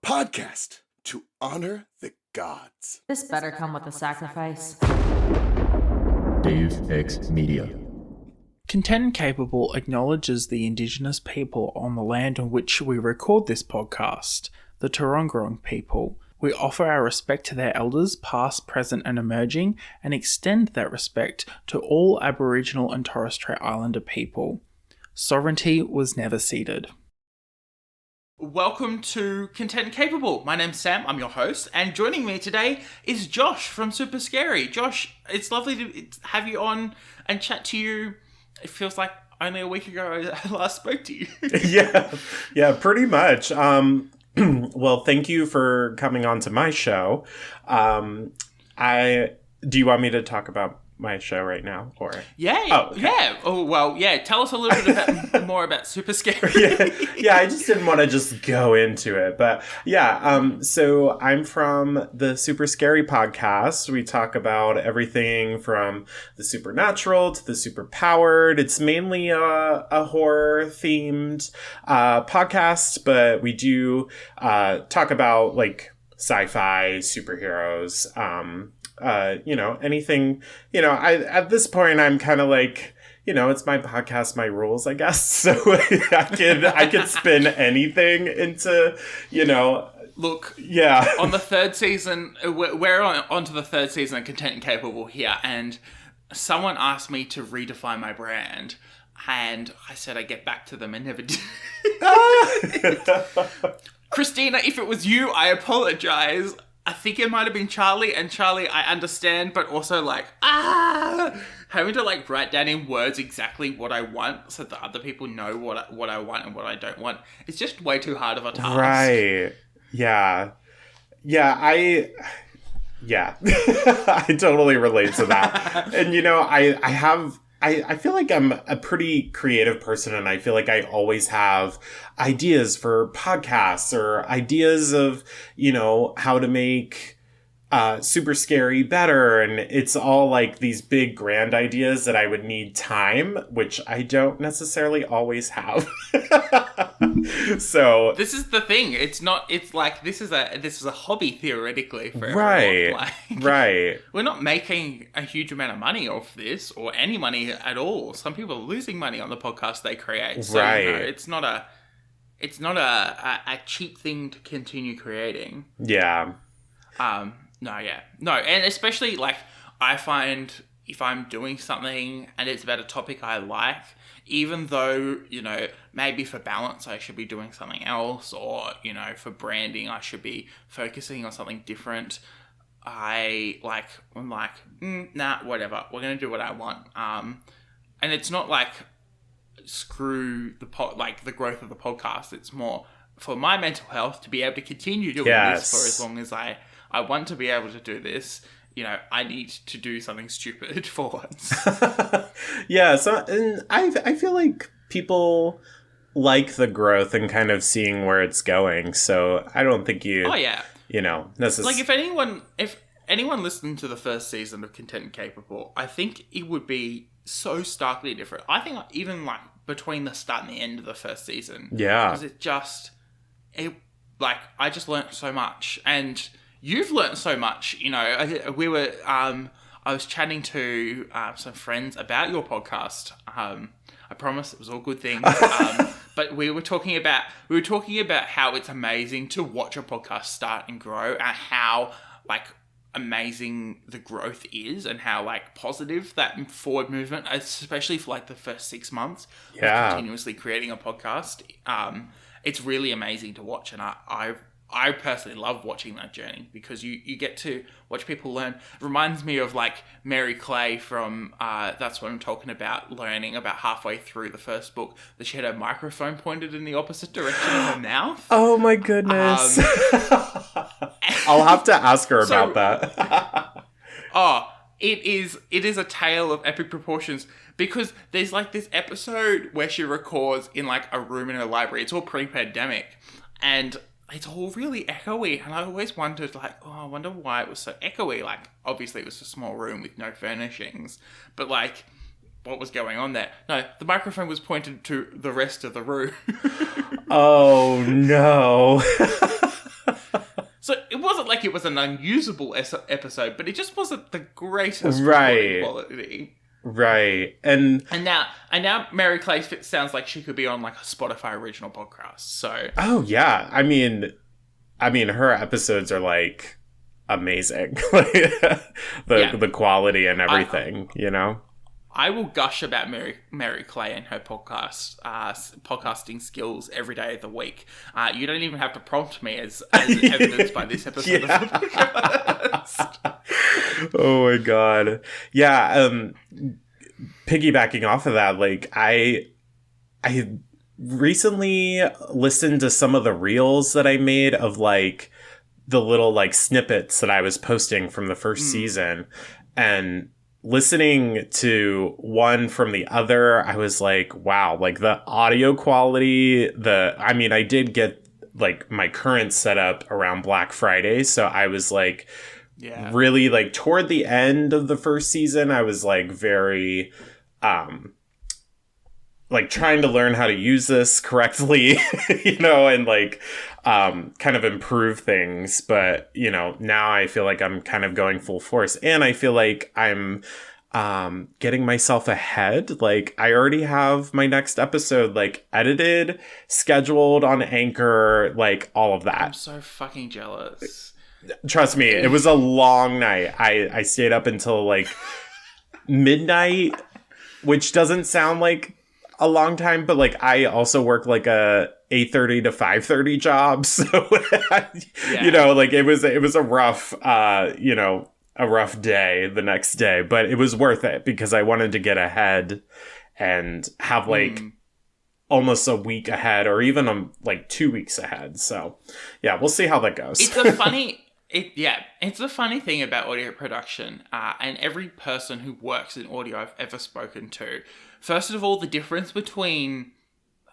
podcast to honor the gods. This better come with a sacrifice. Deus Ex Media. Content Capable acknowledges the Indigenous people on the land on which we record this podcast, the Turungurung people. We offer our respect to their elders, past, present, and emerging, and extend that respect to all Aboriginal and Torres Strait Islander people. Sovereignty was never ceded. Welcome to Content Capable. My name's Sam, I'm your host, and joining me today is Josh from Super Scary. Josh, it's lovely to have you on and chat to you. It feels like only a week ago I last spoke to you. Yeah, pretty much. Well, thank you for coming on to my show. Do you want me to talk about my show right now, or Yeah. Oh well, yeah. Tell us a little bit more about Super Scary. yeah. I just didn't want to just go into it, but yeah. So I'm from the Super Scary podcast. We talk about everything from the supernatural to the superpowered. It's mainly a horror themed podcast, but we do talk about like sci-fi, superheroes. Anything, at this point, I'm kind of like, it's my podcast, my rules, I guess. So I can spin anything into, Look, yeah. On the third season, we're on to the third season of Content and Capable here, and someone asked me to redefine my brand, and I said I'd get back to them and never did. Christina, if it was you, I apologize. I think it might have been Charlie, and Charlie, I understand, but also having to write down in words exactly what I want so that other people know what I want and what I don't want. It's just way too hard of a task. Right. Yeah. Yeah, I totally relate to that. And, I feel like I'm a pretty creative person, and I feel like I always have ideas for podcasts or ideas of, how to make Super Scary better. And it's all like these big grand ideas that I would need time, which I don't necessarily always have. So this is the thing. It's like this is a hobby theoretically for right. everyone. Right. We're not making a huge amount of money off this or any money at all. Some people are losing money on the podcast they create. So, right. It's not a cheap thing to continue creating. Yeah. No, and especially I find if I'm doing something and it's about a topic I like, even though, maybe for balance I should be doing something else, or, for branding I should be focusing on something different, I'm like, nah, whatever, we're going to do what I want. And it's not screw the growth of the podcast. It's more for my mental health to be able to continue doing this for as long as I want to be able to do this. I need to do something stupid for once. Yeah, and I feel like people like the growth and kind of seeing where it's going. So I don't think you. Oh yeah. Necessarily. If anyone listened to the first season of Content and Capable, I think it would be so starkly different. I think even between the start and the end of the first season. Yeah. Because I just learned so much, and you've learned so much. I was chatting to some friends about your podcast. I promise it was all good things. But we were talking about how it's amazing to watch a podcast start and grow, and how amazing the growth is, and how positive that forward movement, especially for the first 6 months of continuously creating a podcast. It's really amazing to watch, and I personally love watching that journey, because you get to watch people learn. It reminds me of Mary Clay from That's What I'm Talking About, learning about halfway through the first book that she had a microphone pointed in the opposite direction of her mouth. Oh my goodness. I'll have to ask her about that. It is a tale of epic proportions, because there's this episode where she records in a room in a library. It's all pre-pandemic, and it's all really echoey, and I always wondered, I wonder why it was so echoey. Obviously it was a small room with no furnishings, but what was going on there? No, the microphone was pointed to the rest of the room. Oh, no. like it was an unusable episode, but it just wasn't the greatest Right. quality. Right. And now Mary Clay sounds like she could be on like a Spotify original podcast. So oh yeah, I mean her episodes are like amazing. The quality and everything, you know. I will gush about Mary Clay and her podcasting skills every day of the week. You don't even have to prompt me as evidenced by this episode of the podcast. Oh my god. Yeah, piggybacking off of that, like I recently listened to some of the reels that I made of like the little like snippets that I was posting from the first season, and listening to one from the other, I was like, wow, like the audio quality, I did get like my current setup around Black Friday. So I was like, really like toward the end of the first season, I was like very, like trying to learn how to use this correctly, you know, and like, kind of improve things. But, you know, now I feel like I'm kind of going full force, and I feel like I'm, getting myself ahead. Like I already have my next episode, like edited, scheduled on Anchor, like all of that. I'm so fucking jealous. Trust me, it was a long night. I stayed up until like midnight, which doesn't sound like a long time, but like I also work like a 8:30 to 5:30 job, so you know, like it was a rough a rough day the next day, but it was worth it because I wanted to get ahead and have like almost a week ahead, or even like 2 weeks ahead. So yeah, we'll see how that goes. It's a funny thing about audio production, and every person who works in audio I've ever spoken to. First of all, the difference between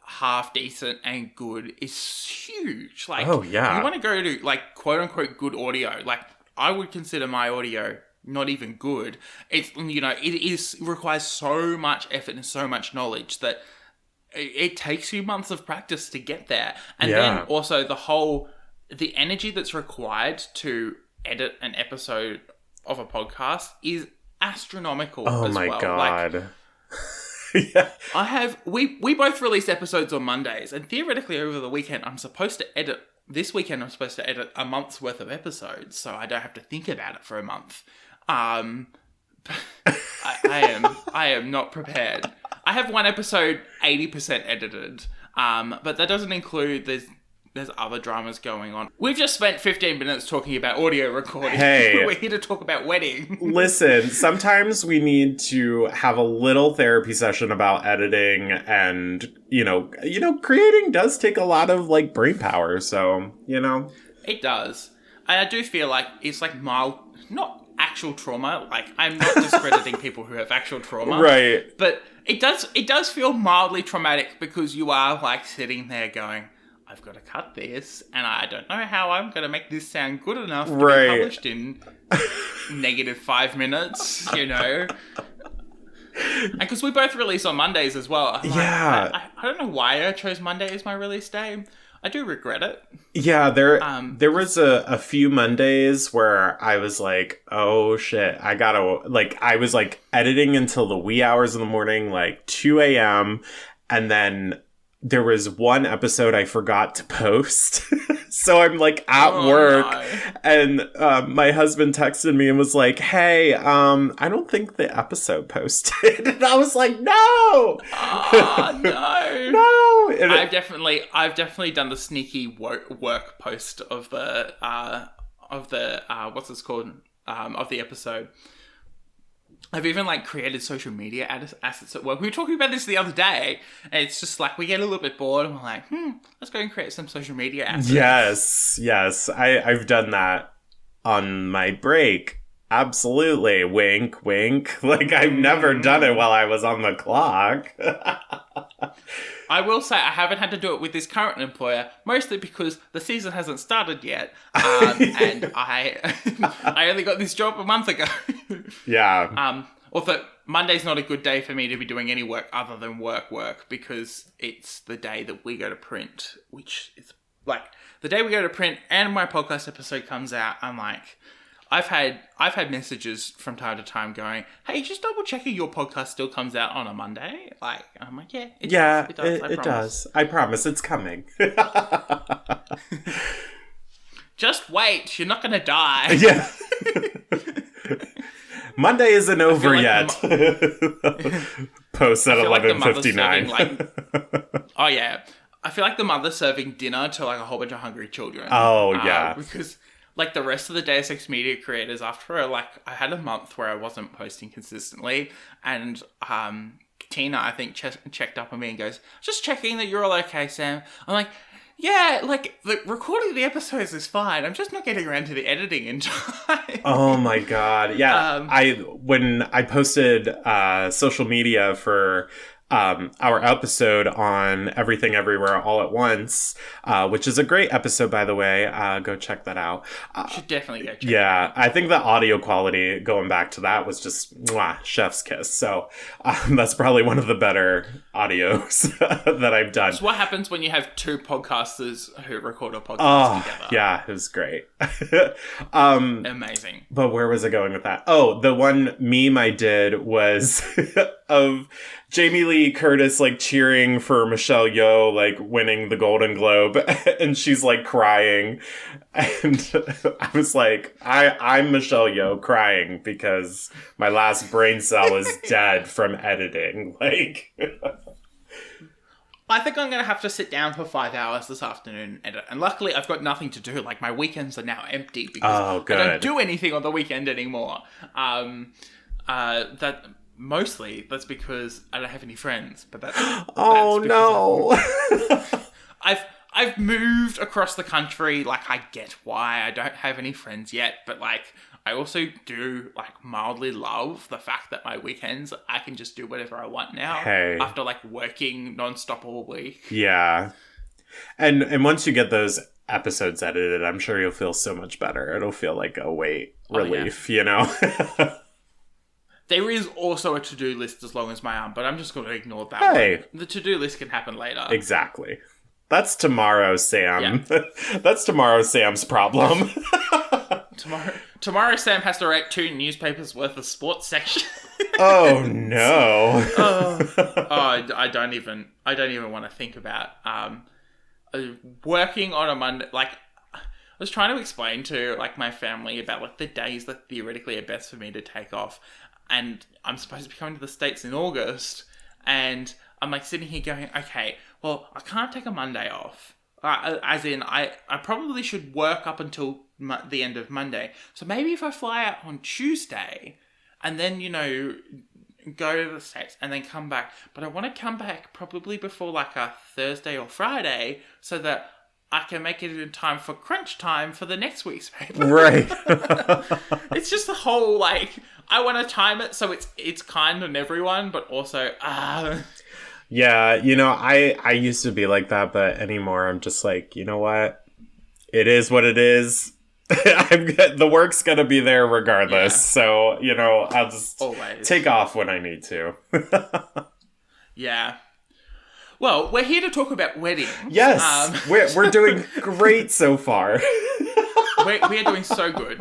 half decent and good is huge. Like, oh yeah, you want to go to like quote unquote good audio. Like, I would consider my audio not even good. It's, you know, it requires so much effort and so much knowledge that it takes you months of practice to get there. And then also the energy that's required to edit an episode of a podcast is astronomical. Oh my god. Like, yeah. We both release episodes on Mondays, and theoretically over the weekend I'm supposed to edit a month's worth of episodes, so I don't have to think about it for a month. I am not prepared. I have one episode 80% edited, but that doesn't include there's other dramas going on. We've just spent 15 minutes talking about audio recording. Hey. We're here to talk about wedding. Listen, sometimes we need to have a little therapy session about editing, and you know, creating does take a lot of like brain power, so, you know. It does. I do feel like it's like mild, not actual trauma. Like, I'm not discrediting people who have actual trauma. Right. But it does feel mildly traumatic because you are like sitting there going, I've got to cut this, and I don't know how I'm going to make this sound good enough to be published in -5 minutes, you know? And because we both release on Mondays as well. I don't know why I chose Monday as my release day. I do regret it. Yeah, there was a few Mondays where I was like, oh shit, I was like editing until the wee hours in the morning, like 2 a.m. And then there was one episode I forgot to post. So I'm like at work, and my husband texted me and was like, hey, I don't think the episode posted. And I was like, no! Oh, no. No! And I've definitely done the sneaky work post of the what's this called? Of the episode. I've even like created social media assets at work. We were talking about this the other day, and it's just like we get a little bit bored and we're like, let's go and create some social media assets. Yes. I've done that on my break. Absolutely. Wink, wink. Like, I've never done it while I was on the clock. I will say I haven't had to do it with this current employer, mostly because the season hasn't started yet, and I only got this job a month ago. Yeah. Although Monday's not a good day for me to be doing any work other than work, because it's the day that we go to print, which is like the day we go to print and my podcast episode comes out, I'm like, I've had messages from time to time going, "Hey, just double checking your podcast still comes out on a Monday." Like, I'm like, yeah, it does. It does. I promise, it's coming. Just wait, you're not gonna die. Yeah. Monday isn't over like yet. Post at 11:59. Oh yeah, I feel like the mother serving dinner to like a whole bunch of hungry children. Oh yeah, because. Like the rest of the Deus Ex Media creators, after I had a month where I wasn't posting consistently, and Tina, I think, checked up on me and goes, "Just checking that you're all okay, Sam." I'm like, "Yeah, like the recording the episodes is fine. I'm just not getting around to the editing in time." Oh my god, yeah. When I posted social media for our episode on Everything Everywhere All at Once, which is a great episode, by the way. Go check that out. Should definitely go check Yeah, I think the audio quality going back to that was just chef's kiss. So that's probably one of the better audios that I've done. So what happens when you have two podcasters who record a podcast together? Yeah, it was great. Amazing. But where was I going with that? Oh, the one meme I did was of Jamie Lee Curtis like cheering for Michelle Yeoh like winning the Golden Globe, and she's like crying, and I was like, I'm Michelle Yeoh crying because my last brain cell is dead from editing. Like, I think I'm going to have to sit down for 5 hours this afternoon and edit. And luckily, I've got nothing to do. Like, my weekends are now empty because I don't do anything on the weekend anymore. Mostly, that's because I don't have any friends. But that's no. I've moved across the country. Like, I get why I don't have any friends yet. But, like, I also do, like, mildly love the fact that my weekends, I can just do whatever I want now. Hey. After, like, working nonstop all week. Yeah. And once you get those episodes edited, I'm sure you'll feel so much better. It'll feel like a weight relief, you know? There is also a to-do list as long as my arm, but I'm just going to ignore that one. The to-do list can happen later. Exactly. That's tomorrow, Sam. Yeah. That's tomorrow, Sam's problem. Tomorrow, Sam has to write 2 newspapers worth of sports section. Oh no! I don't even want to think about working on a Monday. Like, I was trying to explain to like my family about like the days that theoretically are best for me to take off, and I'm supposed to be coming to the States in August, and I'm like sitting here going, okay, well, I can't take a Monday off. As in, I probably should work up until the end of Monday. So maybe if I fly out on Tuesday and then, you know, go to the States and then come back. But I want to come back probably before like a Thursday or Friday so that I can make it in time for crunch time for the next week's paper. Right. It's just the whole, like, I want to time it so it's kind on everyone, but also, Yeah, you know, I used to be like that, but anymore I'm just like, you know what? It is what it is. The work's gonna be there regardless. Yeah. So, you know, I'll just take off when I need to. Yeah. Well, we're here to talk about weddings. Yes, we're doing great so far. We're doing so good.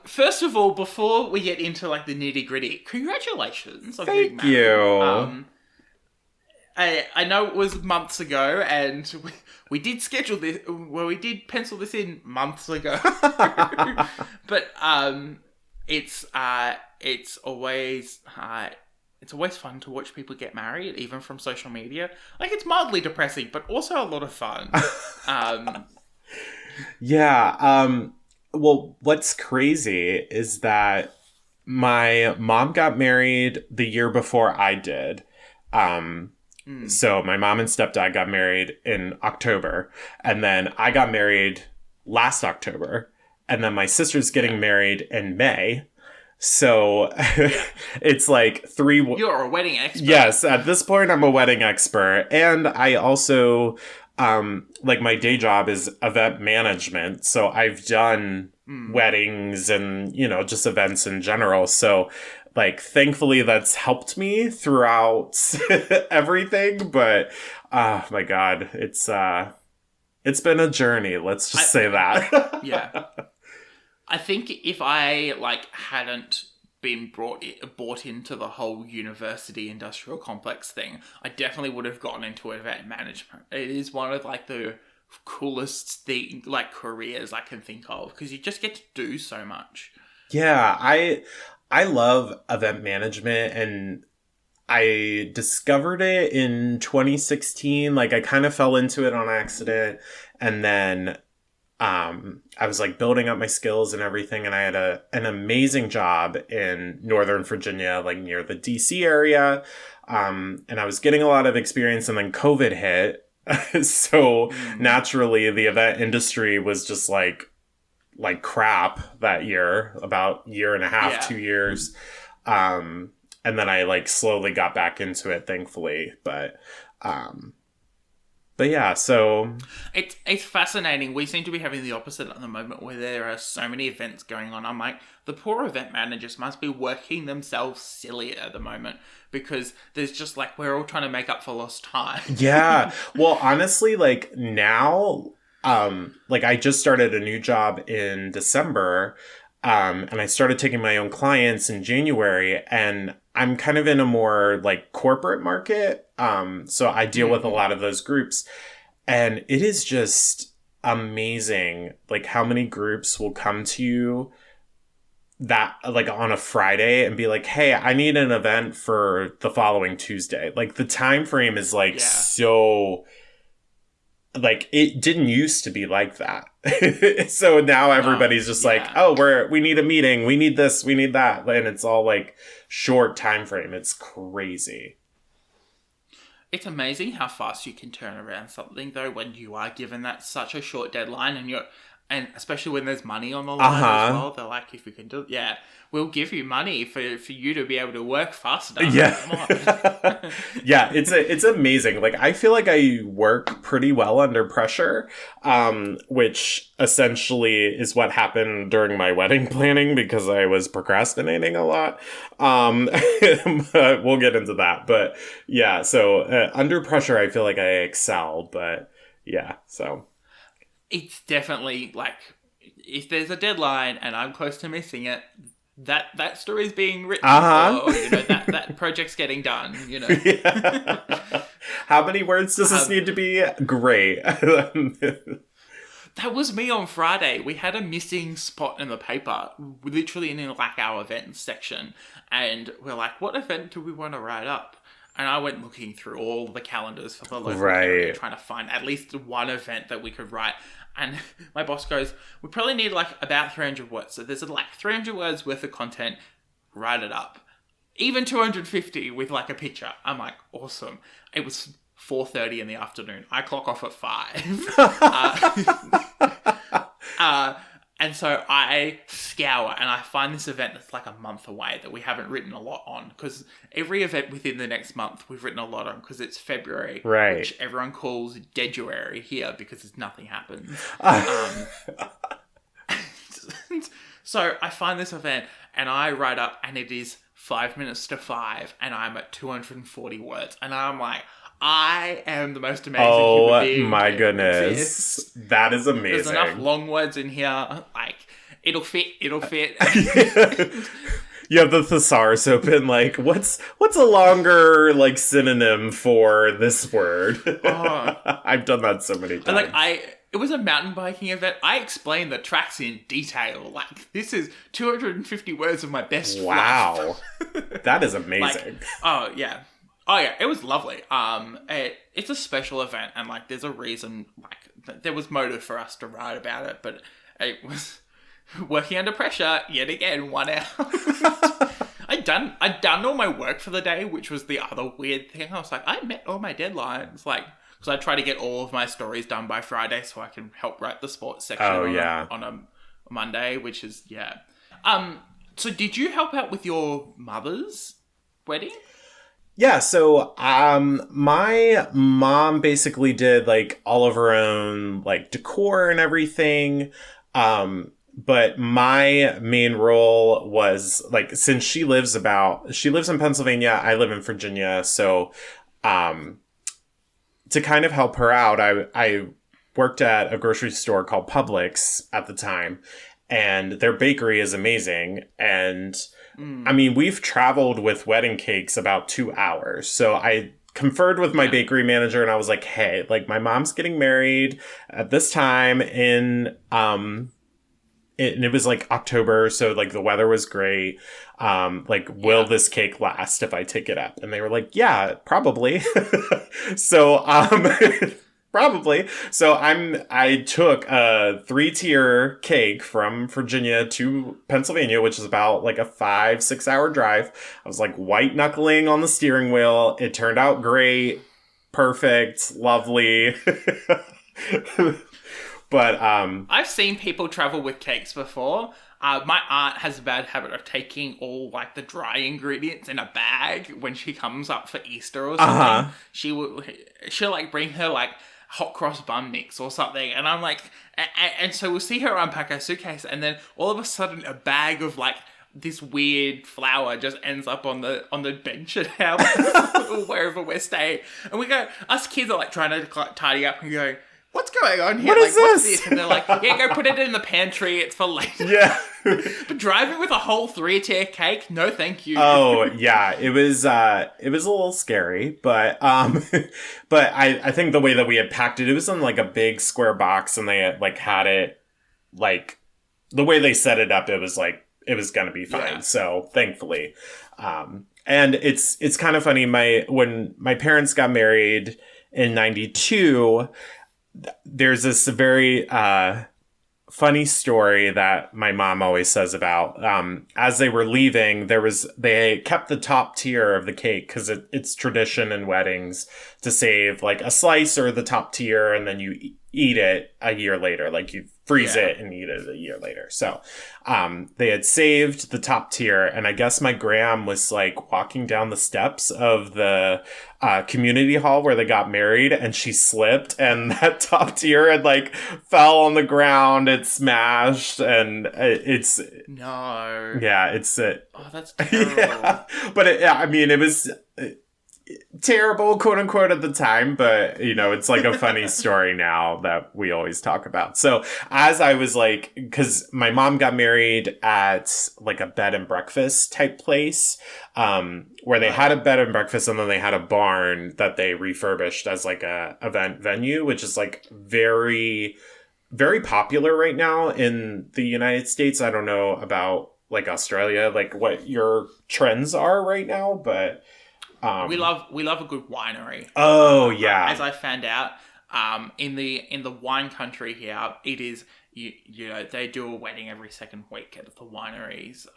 First of all, before we get into like the nitty gritty, congratulations on getting married. Thank you. I know it was months ago, and we did schedule this. Well, we did pencil this in months ago. But it's always fun to watch people get married, even from social media. Like, it's mildly depressing, but also a lot of fun. Yeah. Well, what's crazy is that my mom got married the year before I did. So my mom and stepdad got married in October, and then I got married last October, and then my sister's getting married in May. So it's like 3... You're a wedding expert. Yes, at this point I'm a wedding expert, and I also like my day job is event management, so I've done weddings and, you know, just events in general. So like, thankfully that's helped me throughout everything, but oh my god, it's It's been a journey. Let's just say that. Yeah. I think if I hadn't been brought into the whole university industrial complex thing, I definitely would have gotten into event management. It is one of the coolest careers I can think of, because you just get to do so much. Yeah, I love event management, and I discovered it in 2016. I kind of fell into it on accident, and then I was building up my skills and everything, and I had an amazing job in Northern Virginia, near the DC area. And I was getting a lot of experience, and then COVID hit. So naturally the event industry was just like crap that year, about year and a half, 2 years. And then I slowly got back into it, thankfully. But yeah, so it's fascinating. We seem to be having the opposite at the moment, where there are so many events going on. I'm like, the poor event managers must be working themselves silly at the moment, because there's just we're all trying to make up for lost time. Yeah. Well, honestly, now, I just started a new job in December, and I started taking my own clients in January, and I'm kind of in a more corporate market. So I deal with a lot of those groups, and it is just amazing. How many groups will come to you that on a Friday and be like, hey, I need an event for the following Tuesday. The time frame is so it didn't used to be like that. So now everybody's just we need a meeting, we need this, we need that, and it's all short time frame. It's crazy. It's amazing how fast you can turn around something, though, when you are given that such a short deadline, and especially when there's money on the line as well. They're like, if you can do it, we'll give you money for you to be able to work faster. Yeah. Come on. Yeah, it's amazing. I feel like I work pretty well under pressure, which essentially is what happened during my wedding planning, because I was procrastinating a lot. But we'll get into that. But yeah, so under pressure, I feel like I excel. But yeah, so. It's definitely if there's a deadline and I'm close to missing it, that story's being written, or that project's getting done. Yeah. How many words does this need to be? Great. That was me on Friday. We had a missing spot in the paper, literally in our event section, and we're like, what event do we want to write up? And I went looking through all the calendars for the local area, trying to find at least one event that we could write. And my boss goes, we probably need about 300 words. So there's 300 words worth of content, write it up. Even 250 with a picture. I'm like, awesome. It was 4:30 in the afternoon. I clock off at 5. And so I scour and I find this event that's a month away that we haven't written a lot on, because every event within the next month we've written a lot on, because it's February, which everyone calls Deaduary here because nothing happens. So I find this event and I write up, and it is 5 minutes to 5 and I'm at 240 words, and I'm like, I am the most amazing human being. Oh my goodness. That is amazing. There's enough long words in here. It'll fit. You have the thesaurus open, what's a longer, synonym for this word? I've done that so many times. It was a mountain biking event. I explained the tracks in detail. This is 250 words of my best fluff. Wow. That is amazing. Oh, yeah. Oh, yeah, it was lovely. It's a special event, and, there's a reason, there was motive for us to write about it, but it was working under pressure, yet again, 1 hour. I'd done all my work for the day, which was the other weird thing. I was like, I met all my deadlines, because I try to get all of my stories done by Friday so I can help write the sports section on a Monday, which is, yeah. So did you help out with your mother's wedding? Yeah, so my mom basically did in her own decor and everything. But my main role was since she lives in Pennsylvania, I live in Virginia, so to kind of help her out, I worked at a grocery store called Publix at the time, and their bakery is amazing. And I mean, we've traveled with wedding cakes about 2 hours. So I conferred with my bakery manager and I was like, hey, like my mom's getting married at this time and it was like October. So like the weather was great. Will this cake last if I take it up? And they were like, yeah, probably. So, probably. So I took a 3-tier cake from Virginia to Pennsylvania, which is about like a 5-6 hour drive. I was like white knuckling on the steering wheel. It turned out great. Perfect. Lovely. But I've seen people travel with cakes before. My aunt has a bad habit of taking all like the dry ingredients in a bag when she comes up for Easter or something. She'll like bring her like hot cross bun mix or something, and I'm like, and so we'll see her unpack her suitcase, and then all of a sudden a bag of like this weird flour just ends up on the bench at our or wherever we're staying, and we go, us kids are like trying to tidy up and go, what's going on here? What is what's this? And they're like, yeah, go put it in the pantry. It's for later. yeah. But driving with a whole 3-tier cake, no thank you. Oh yeah, it was a little scary, but but I think the way that we had packed it was in like a big square box, and they had, like had it like the way they set it up. It was like it was gonna be fine. Yeah. So thankfully, and it's kind of funny. When my parents got married in '92, there's this very funny story that my mom always says about as they were leaving, they kept the top tier of the cake because it's tradition in weddings to save like a slice or the top tier, and then you eat it a year later, like you freeze it and eat it a year later. So they had saved the top tier, and I guess my gram was like walking down the steps of the community hall where they got married, and she slipped, and that top tier had like fell on the ground. It smashed, and it's No. yeah, it's Oh, that's terrible. yeah. But it was terrible, quote unquote, at the time, but you know, it's like a funny story now that we always talk about. So as I was like, because my mom got married at like a bed and breakfast type place, where they had a bed and breakfast, and then they had a barn that they refurbished as like a event venue, which is like very, very popular right now in the United States. I don't know about like Australia, like what your trends are right now, but we love a good winery. Oh yeah. As I found out, in the wine country here, it is you know, they do a wedding every second week at the wineries.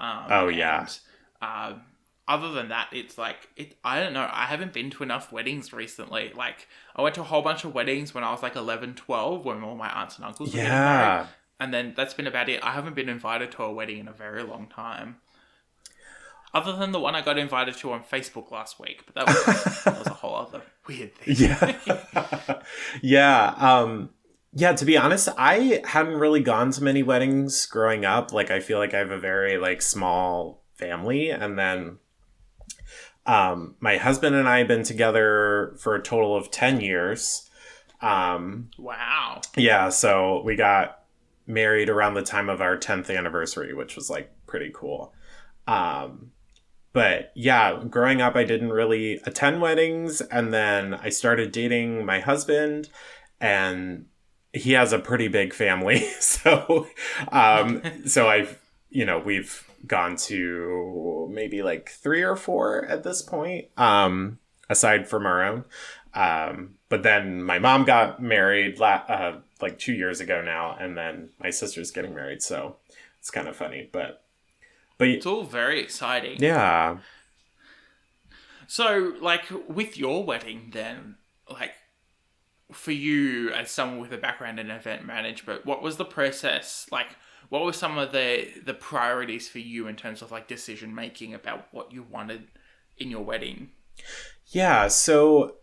Other than that, it's like I don't know. I haven't been to enough weddings recently. Like I went to a whole bunch of weddings when I was like 11, 12, when all my aunts and uncles were getting married. And then that's been about it. I haven't been invited to a wedding in a very long time. Other than the one I got invited to on Facebook last week, but that was a whole other weird thing. Yeah, to be honest, I hadn't really gone to many weddings growing up. Like, I feel like I have a very, like, small family. And then my husband and I have been together for a total of 10 years. Wow. Yeah, so we got married around the time of our 10th anniversary, which was, like, pretty cool. But yeah, growing up, I didn't really attend weddings. And then I started dating my husband, and he has a pretty big family. So we've gone to maybe like 3 or 4 at this point, aside from our own. But then my mom got married like 2 years ago now, and then my sister's getting married. So it's kind of funny, but it's all very exciting. Yeah. So, like, with your wedding then, like, for you as someone with a background in event management, what was the process? Like, what were some of the priorities for you in terms of, like, decision making about what you wanted in your wedding? Yeah, so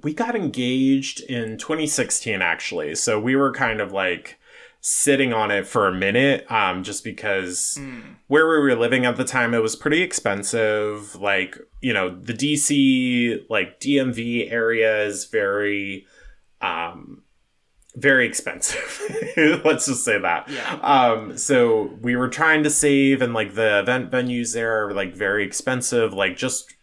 we got engaged in 2016, actually. So we were kind of, like, sitting on it for a minute, just because where we were living at the time, it was pretty expensive. Like, you know, the DC, like DMV area is very very expensive. Let's just say that. Yeah. So we were trying to save, and like the event venues there are like very expensive. Like just,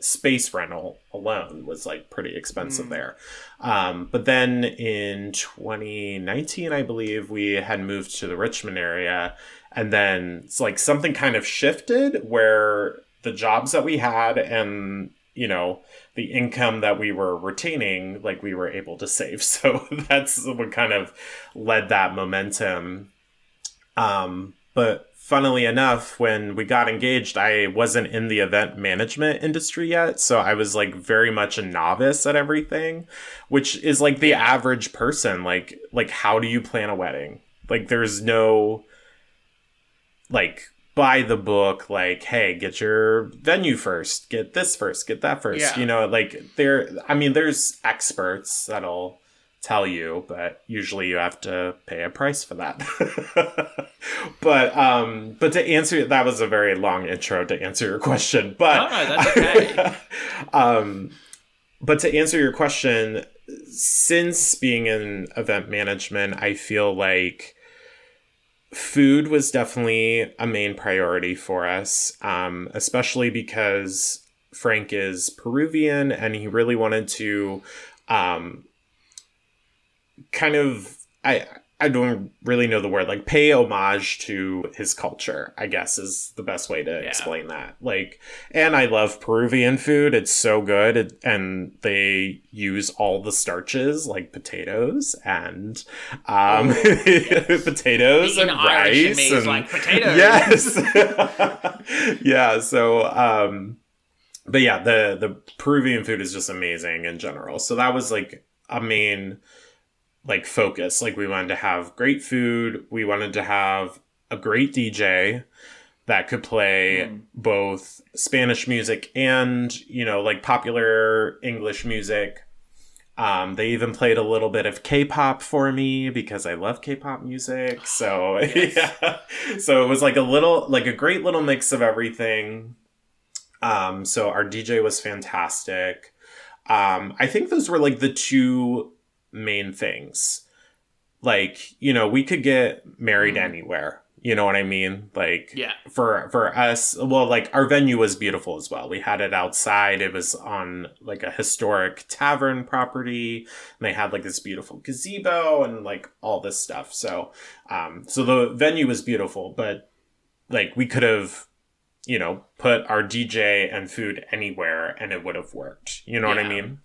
space rental alone was like pretty expensive there. But then in 2019, I believe we had moved to the Richmond area, and then it's like something kind of shifted where the jobs that we had and the income that we were retaining, like we were able to save. So that's what kind of led that momentum. But funnily enough, when we got engaged, I wasn't in the event management industry yet. So I was like very much a novice at everything, which is like the average person. Like how do you plan a wedding? Like there's no like by the book, like, hey, get your venue first, get this first, get that first. Yeah. There's experts that'll tell you, but usually you have to pay a price for that. But to answer, that was a very long intro to answer your question. But no, that's okay. But to answer your question, since being in event management, I feel like food was definitely a main priority for us, especially because Frank is Peruvian and he really wanted to kind of, I don't really know the word, like pay homage to his culture, I guess is the best way to explain that. Like, and I love Peruvian food. It's so good. And they use all the starches like potatoes and potatoes Being and Irish rice. in me is like potatoes. Yes. Yeah. So, but yeah, the Peruvian food is just amazing in general. So that was like a main like focus. Like we wanted to have great food. We wanted to have a great DJ that could play both Spanish music and, like popular English music. They even played a little bit of K-pop for me because I love K-pop music. So yeah. So it was like a great little mix of everything. So our DJ was fantastic. I think those were like the two main things. Like, we could get married anywhere. You know what I mean? Like, for us, well, like our venue was beautiful as well. We had it outside. It was on like a historic tavern property. And they had like this beautiful gazebo and like all this stuff. So, so the venue was beautiful, but like we could have, put our DJ and food anywhere and it would have worked. You know what I mean?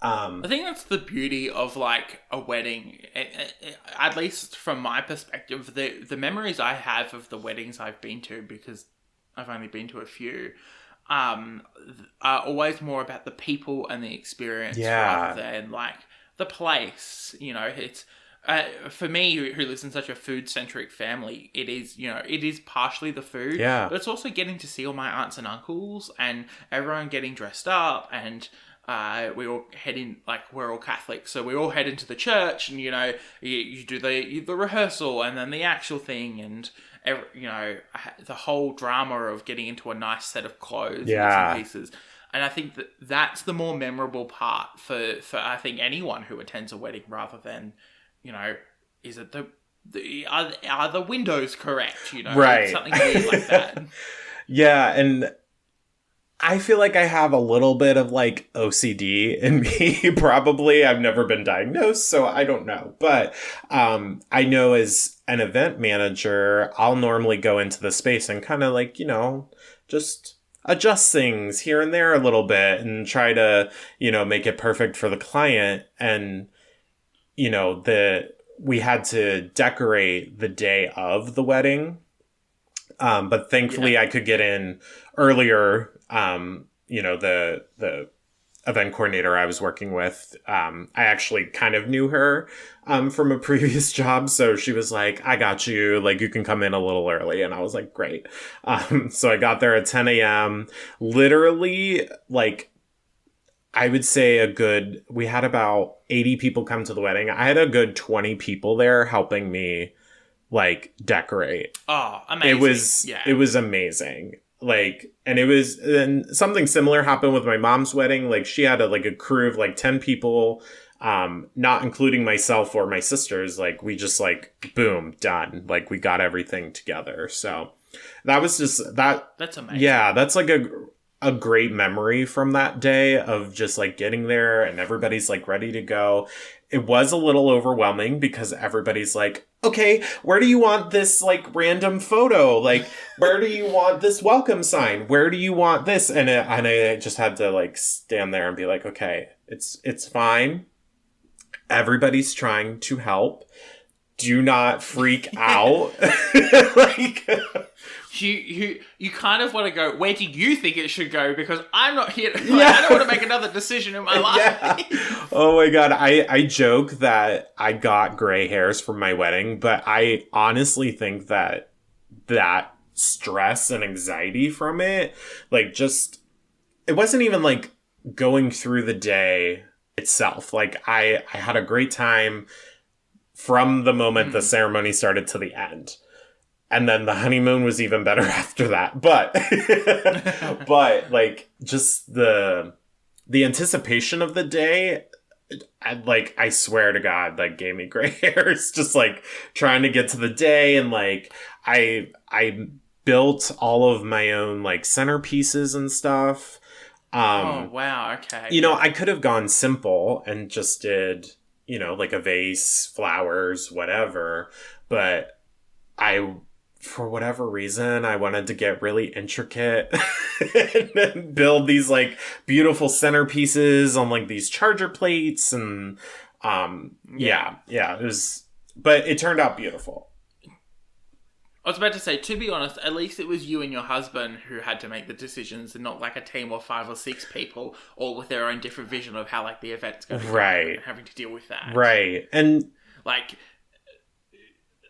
I think that's the beauty of like a wedding, at least from my perspective. The memories I have of the weddings I've been to, because I've only been to a few, are always more about the people and the experience rather than like the place. It's for me who lives in such a food-centric family, it is partially the food, but it's also getting to see all my aunts and uncles and everyone getting dressed up, and we all head in, like we're all Catholic, so we all head into the church, and you do the rehearsal and then the actual thing, and the whole drama of getting into a nice set of clothes and pieces. And I think that's the more memorable part for I think anyone who attends a wedding, rather than is it are the windows correct? Right. Something weird like that. Yeah, and I feel like I have a little bit of like OCD in me, probably. I've never been diagnosed, so I don't know. But I know as an event manager, I'll normally go into the space and kind of like, just adjust things here and there a little bit and try to, make it perfect for the client. And, we had to decorate the day of the wedding. But thankfully I could get in earlier. The event coordinator I was working with, I actually kind of knew her from a previous job. So she was like, I got you. Like, you can come in a little early. And I was like, great. So I got there at 10 a.m. Literally, like, I would say we had about 80 people come to the wedding. I had a good 20 people there helping me, like, decorate. Oh, amazing. It was amazing. Like, and something similar happened with my mom's wedding. Like, she had a crew of like 10 people, not including myself or my sisters. Like, we just like, boom, done. Like, we got everything together. So that was just that. That's amazing. Yeah, that's like a great memory from that day of just like getting there and everybody's like ready to go. It was a little overwhelming because everybody's like, okay, where do you want this like random photo? Like, where do you want this welcome sign? Where do you want this? And I just had to like stand there and be like, okay, it's fine. Everybody's trying to help. Do not freak out. Like, you kind of want to go, where do you think it should go? Because I'm not here. I don't want to make another decision in my life. Yeah. Oh my God. I joke that I got gray hairs from my wedding, but I honestly think that stress and anxiety from it, like just, it wasn't even like going through the day itself. Like I had a great time from the moment the ceremony started to the end. And then the honeymoon was even better after that. But like just the anticipation of the day, I swear to God, like gave me gray hairs just like trying to get to the day. And like I built all of my own like centerpieces and stuff. Oh, wow. Okay. You know, I could have gone simple and just did, you know, like a vase, flowers, whatever. But for whatever reason, I wanted to get really intricate and build these like beautiful centerpieces on like these charger plates. And yeah, it was, but it turned out beautiful. I was about to say, to be honest, at least it was you and your husband who had to make the decisions and not like a team of 5 or 6 people all with their own different vision of how like the event's going to go and having to deal with that. Right. And like,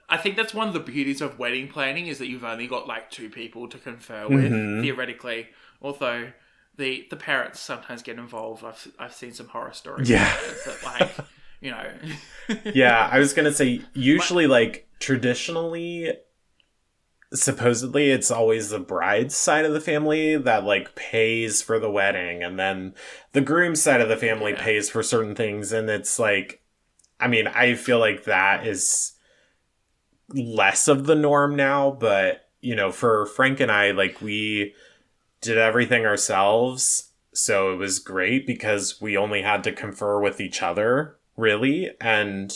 I think that's one of the beauties of wedding planning is that you've only got like 2 people to confer with, theoretically. Although the parents sometimes get involved. I've seen some horror stories. Yeah. That like, you know. Yeah, I was going to say, usually like traditionally, supposedly it's always the bride's side of the family that like pays for the wedding. And then the groom's side of the family pays for certain things. And it's like, I mean, I feel like that is less of the norm now, but you know, for Frank and I, like we did everything ourselves, so it was great because we only had to confer with each other, really. And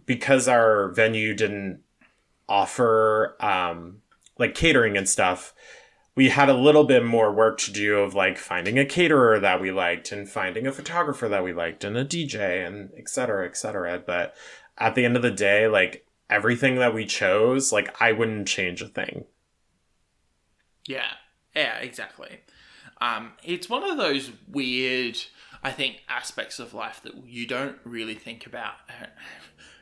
because our venue didn't offer like catering and stuff, we had a little bit more work to do of like finding a caterer that we liked and finding a photographer that we liked and a DJ and et cetera, but at the end of the day, like everything that we chose, like I wouldn't change a thing. Yeah, exactly. It's one of those weird, I think, aspects of life that you don't really think about.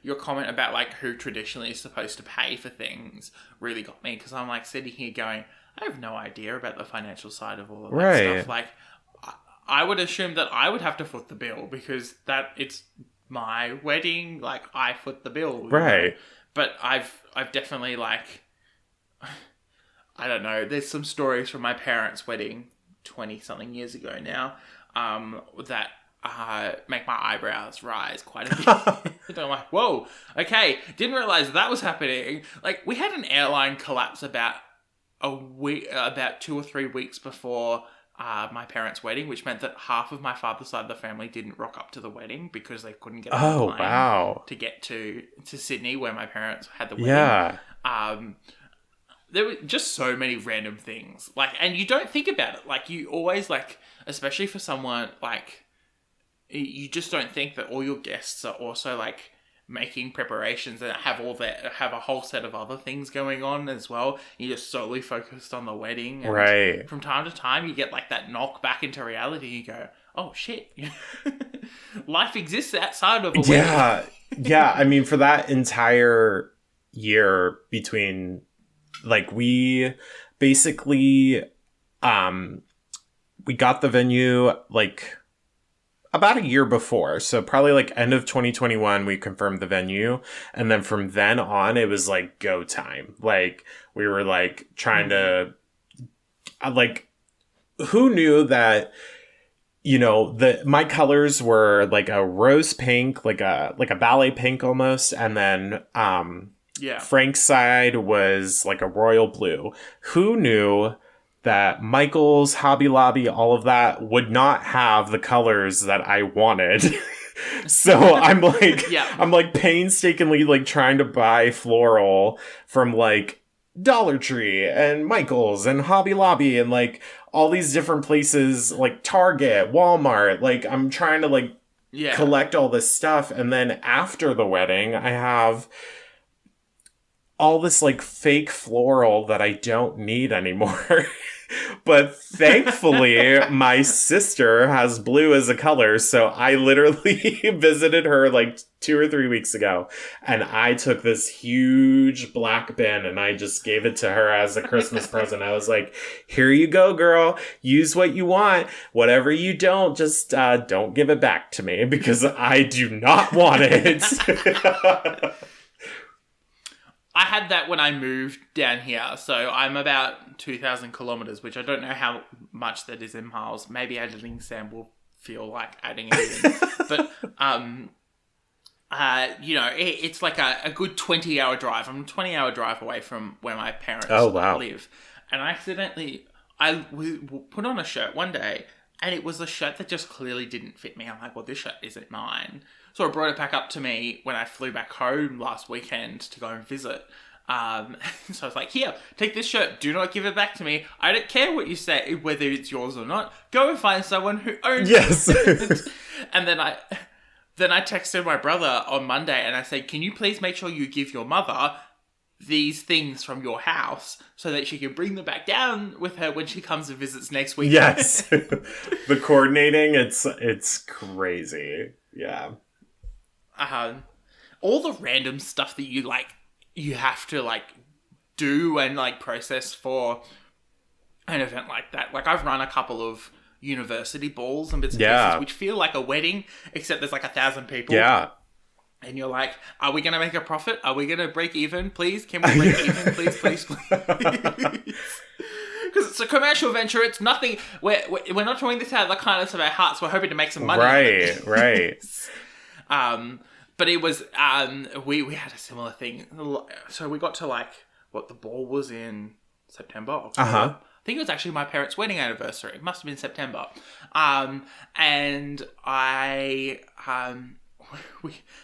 Your comment about like who traditionally is supposed to pay for things really got me, because I'm like sitting here going, I have no idea about the financial side of all of that stuff. Like, I would assume that I would have to foot the bill because it's my wedding. Like, I foot the bill, right? Know? But I've definitely like, I don't know. There's some stories from my parents' wedding 20-something years ago now that make my eyebrows rise quite a bit. And I'm like, whoa, okay, didn't realize that was happening. Like, we had an airline collapse about 2 or 3 weeks before my parents' wedding, which meant that half of my father's side of the family didn't rock up to the wedding because they couldn't get on the plane to get to Sydney where my parents had the wedding. Yeah. There were just so many random things. Like, and you don't think about it. Like, you always, like, especially for someone, like, you just don't think that all your guests are also, like, making preparations and have a whole set of other things going on as well. You're just solely focused on the wedding. And right. From time to time, you get, like, that knock back into reality. You go, oh, shit. Life exists outside of a wedding. Yeah. I mean, for that entire year between... Like, we basically, we got the venue, like, about a year before. So probably, like, end of 2021, we confirmed the venue. And then from then on, it was, like, go time. Like, we were, like, trying to like, who knew that, you know, my colors were like a rose pink, like a ballet pink almost, and then Frank's side was like a royal blue. Who knew that Michael's, Hobby Lobby, all of that would not have the colors that I wanted? So I'm like painstakingly like trying to buy floral from like Dollar Tree and Michael's and Hobby Lobby and like all these different places, like Target, Walmart. Like, I'm trying to like collect all this stuff. And then after the wedding, I have all this like fake floral that I don't need anymore. But thankfully, my sister has blue as a color. So I literally visited her like 2 or 3 weeks ago. And I took this huge black bin and I just gave it to her as a Christmas present. I was like, here you go, girl. Use what you want. Whatever you don't, just don't give it back to me because I do not want it. I had that when I moved down here. So I'm about 2,000 kilometers, which I don't know how much that is in miles. Maybe editing Sam will feel like adding it in. But, you know, it's like a good 20-hour drive. I'm a 20-hour drive away from where my parents live. And we put on a shirt one day, and it was a shirt that just clearly didn't fit me. I'm like, well, this shirt isn't mine. So I brought it back up to me when I flew back home last weekend to go and visit. So I was like, here, take this shirt. Do not give it back to me. I don't care what you say, whether it's yours or not. Go and find someone who owns it. And then I texted my brother on Monday and I said, can you please make sure you give your mother these things from your house so that she can bring them back down with her when she comes and visits next week? Yes. The coordinating, it's crazy. Yeah. All the random stuff that you have to like do and like process for an event like that. Like, I've run a couple of university balls and bits and pieces which feel like a wedding, except there's like 1,000 people. Yeah. And you're like, are we going to make a profit? Are we going to break even? Please? Can we break even? Please, please, please. Because it's a commercial venture. It's nothing. We're not doing this out of the kindness of our hearts. We're hoping to make some money. Right. But it was, we had a similar thing. So we got to the ball was in September, October. I think it was actually my parents' wedding anniversary. It must have been September. And there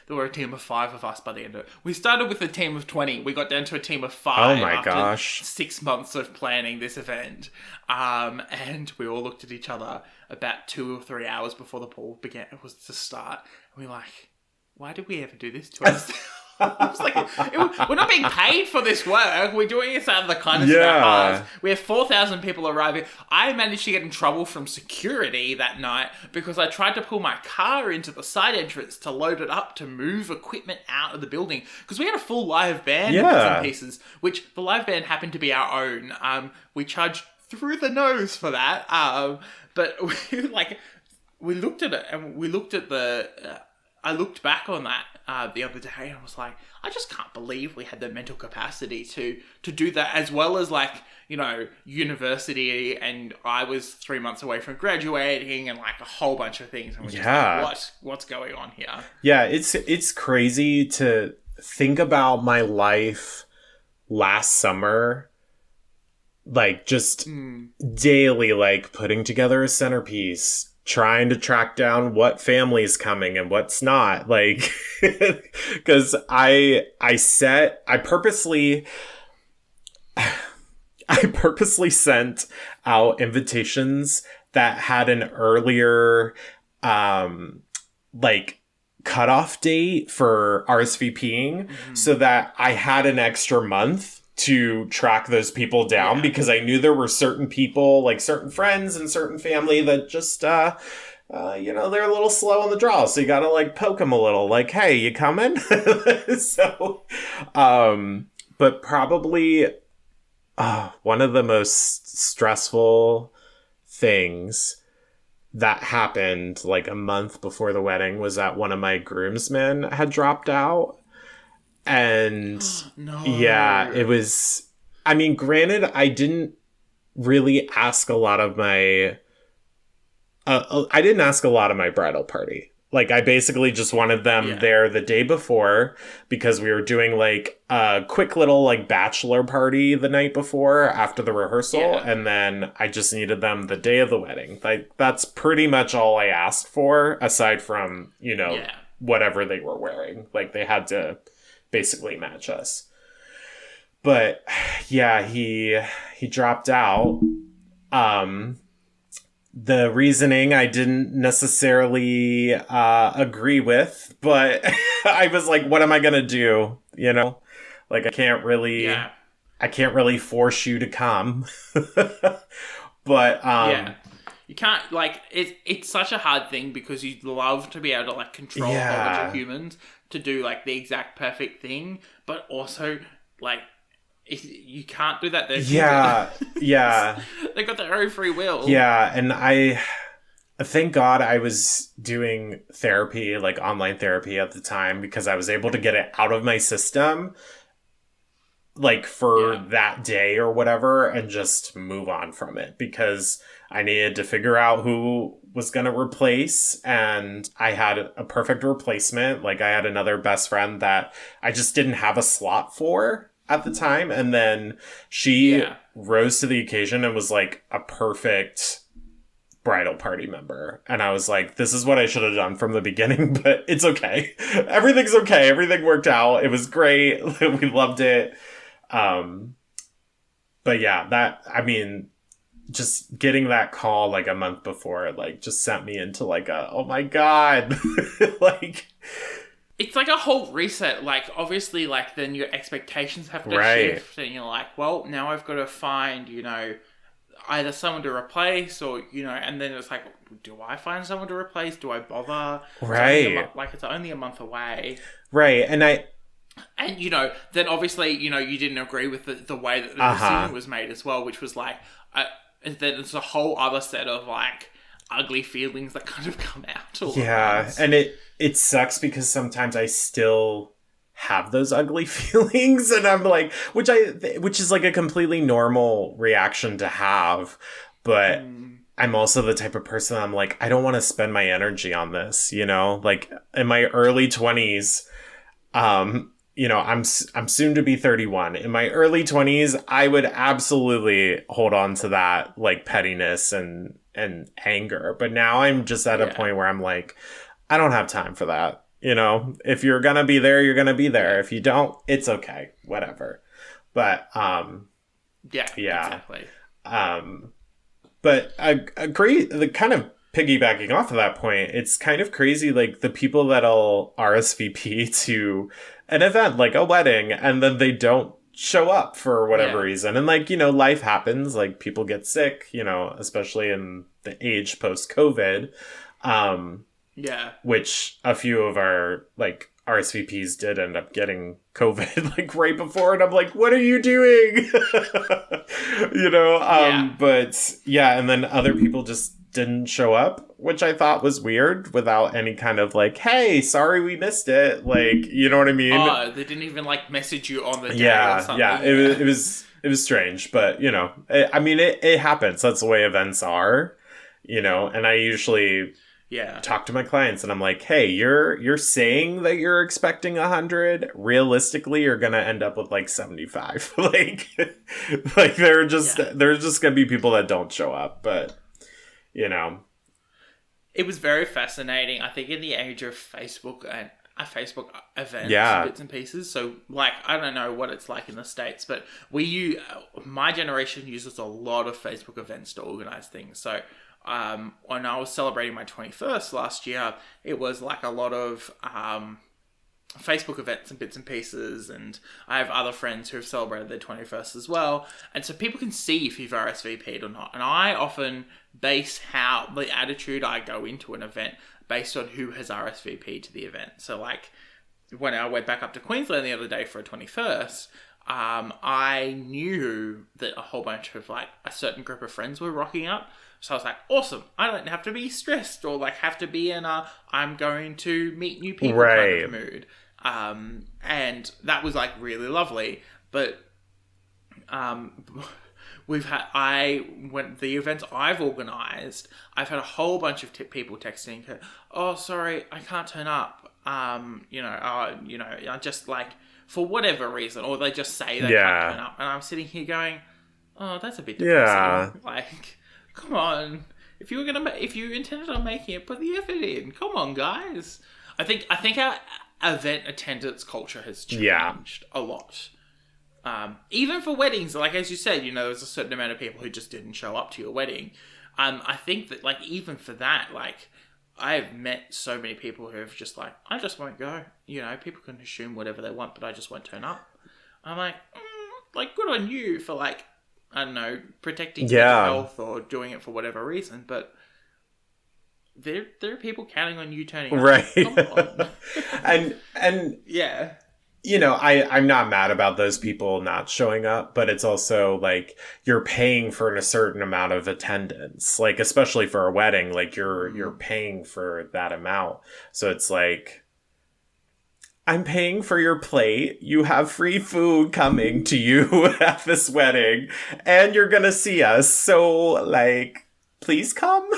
were a team of 5 of us by the end of it. We started with a team of 20. We got down to a team of 5 after 6 months of planning this event. And we all looked at each other about 2 or 3 hours before the ball was to start. And we were like, why did we ever do this to us? We're not being paid for this work. We're doing this out of the kindness of our hearts. We have 4,000 people arriving. I managed to get in trouble from security that night because I tried to pull my car into the side entrance to load it up to move equipment out of the building. Because we had a full live band of bits and pieces, which the live band happened to be our own. We charged through the nose for that. But we looked at it and we looked at I looked back on that the other day and I was like, I just can't believe we had the mental capacity to do that, as well as university, and I was 3 months away from graduating and a whole bunch of things. And we're just what's going on here? Yeah, it's crazy to think about my life last summer, just daily, putting together a centerpiece, trying to track down what family's coming and what's not, because I purposely sent out invitations that had an earlier cutoff date for RSVPing, so that I had an extra month to track those people down, because I knew there were certain people, certain friends and certain family that just, they're a little slow on the draw. So you gotta poke them a little, hey, you coming? So, but probably one of the most stressful things that happened a month before the wedding was that one of my groomsmen had dropped out. And no. Yeah, it was, granted, I didn't really ask a lot of my I didn't ask a lot of my bridal party. Like, I basically just wanted them there the day before because we were doing, like, a quick little, like, bachelor party the night before after the rehearsal. Yeah. And then I just needed them the day of the wedding. Like, that's pretty much all I asked for, aside from, you know, whatever they were wearing. Like, they had to basically match us. But, yeah, he dropped out. The reasoning I didn't necessarily agree with, but I was like, what am I going to do? You know, like, I can't really force you to come. But, you can't, like, it's such a hard thing because you love to be able to, like, control a whole bunch of humans to do, like, the exact perfect thing, but also, like, you can't do that. Yeah. They got their own free will. Yeah, and I thank God I was doing therapy, like online therapy at the time, because I was able to get it out of my system, like, for that day or whatever, and just move on from it, because I needed to figure out who was going to replace, and I had a perfect replacement. Like, I had another best friend that I just didn't have a slot for at the time, and then she rose to the occasion and was like a perfect bridal party member, and I was like, this is what I should have done from the beginning, but it's okay. Everything's okay. Everything worked out. It was great. We loved it. But yeah, that, I mean, just getting that call like a month before, like, just sent me into like a, oh my God. Like, it's like a whole reset. Like, obviously, like, then your expectations have to shift, and you're like, well, now I've got to find, you know, either someone to replace, or, you know, and then it's like, do I find someone to replace? Do I bother? Right. It's only a month away. Right. And, you know, then obviously, you know, you didn't agree with the way that the decision was made as well, which was like, then it's a whole other set of, like, ugly feelings that kind of come out. And it sucks because sometimes I still have those ugly feelings, and I'm like, which is like a completely normal reaction to have, but I'm also the type of person, I'm like, I don't want to spend my energy on this, you know, like, in my early 20s, you know, I'm soon to be 31. In my early 20s, I would absolutely hold on to that, like, pettiness and anger. But now I'm just at a point where I'm like, I don't have time for that. You know, if you're going to be there, you're going to be there. If you don't, it's okay. Whatever. But, exactly. But I agree, the kind of piggybacking off of that point, it's kind of crazy, like, the people that'll RSVP to an event like a wedding, and then they don't show up for whatever reason. And, like, you know, life happens, like, people get sick, you know, especially in the age post-COVID, which a few of our, like, RSVPs did end up getting COVID, like, right before, and I'm like, what are you doing? You know, but yeah, and then other people just didn't show up, which I thought was weird, without any kind of, like, hey, sorry we missed it, like, you know what I mean? Oh, they didn't even, like, message you on the day or something. It was strange, but, you know, it happens. That's the way events are, you know, and I usually talk to my clients, and I'm like, hey, you're saying that you're expecting 100. Realistically, you're gonna end up with like 75. like there's just gonna be people that don't show up, but, you know. It was very fascinating, I think, in the age of Facebook and Facebook events, bits and pieces. So, like, I don't know what it's like in the States, but my generation uses a lot of Facebook events to organize things. So, when I was celebrating my 21st last year, it was like a lot of Facebook events and bits and pieces, and I have other friends who have celebrated their 21st as well, and so people can see if you've RSVP'd or not. And I often base the attitude I go into an event based on who has RSVP'd to the event. So, like, when I went back up to Queensland the other day for a 21st, I knew that a whole bunch of, like, a certain group of friends were rocking up. So I was like, awesome. I don't have to be stressed or, like, have to be in I'm going to meet new people kind of mood. And that was, like, really lovely. But when the events I've organised, I've had a whole bunch of people texting, oh, sorry, I can't turn up. I just like, for whatever reason, or they just say they can't turn up. And I'm sitting here going, oh, that's a bit depressing. Like, come on. If you intended on making it, put the effort in. Come on, guys. I think our event attendance culture has changed a lot. Even for weddings, like as you said, there was a certain amount of people who just didn't show up to your wedding. I think that like even for that, like I've met so many people who have just like, I just won't go. People can assume whatever they want, but I just won't turn up. I'm like good on you for like, I don't know, protecting your health or doing it for whatever reason, but there are people counting on you turning up. Right. Come on. and yeah. I'm not mad about those people not showing up, but it's also like you're paying for a certain amount of attendance, like especially for a wedding, like you're paying for that amount. So it's like, I'm paying for your plate. You have free food coming to you at this wedding, and you're gonna see us. So like, please come.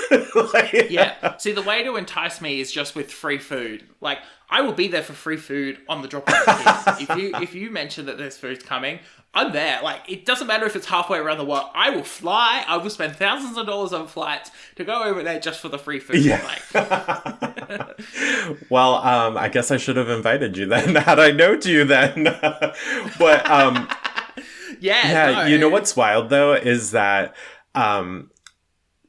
Yeah. See, the way to entice me is just with free food. Like, I will be there for free food on the drop of a pin. If you mention that there's food coming, I'm there. Like, it doesn't matter if it's halfway around the world. I will fly. I will spend thousands of dollars on flights to go over there just for the free food. Yeah. Like. Well, I guess I should have invited you then. Had I known you then. But yeah. No. What's wild though is that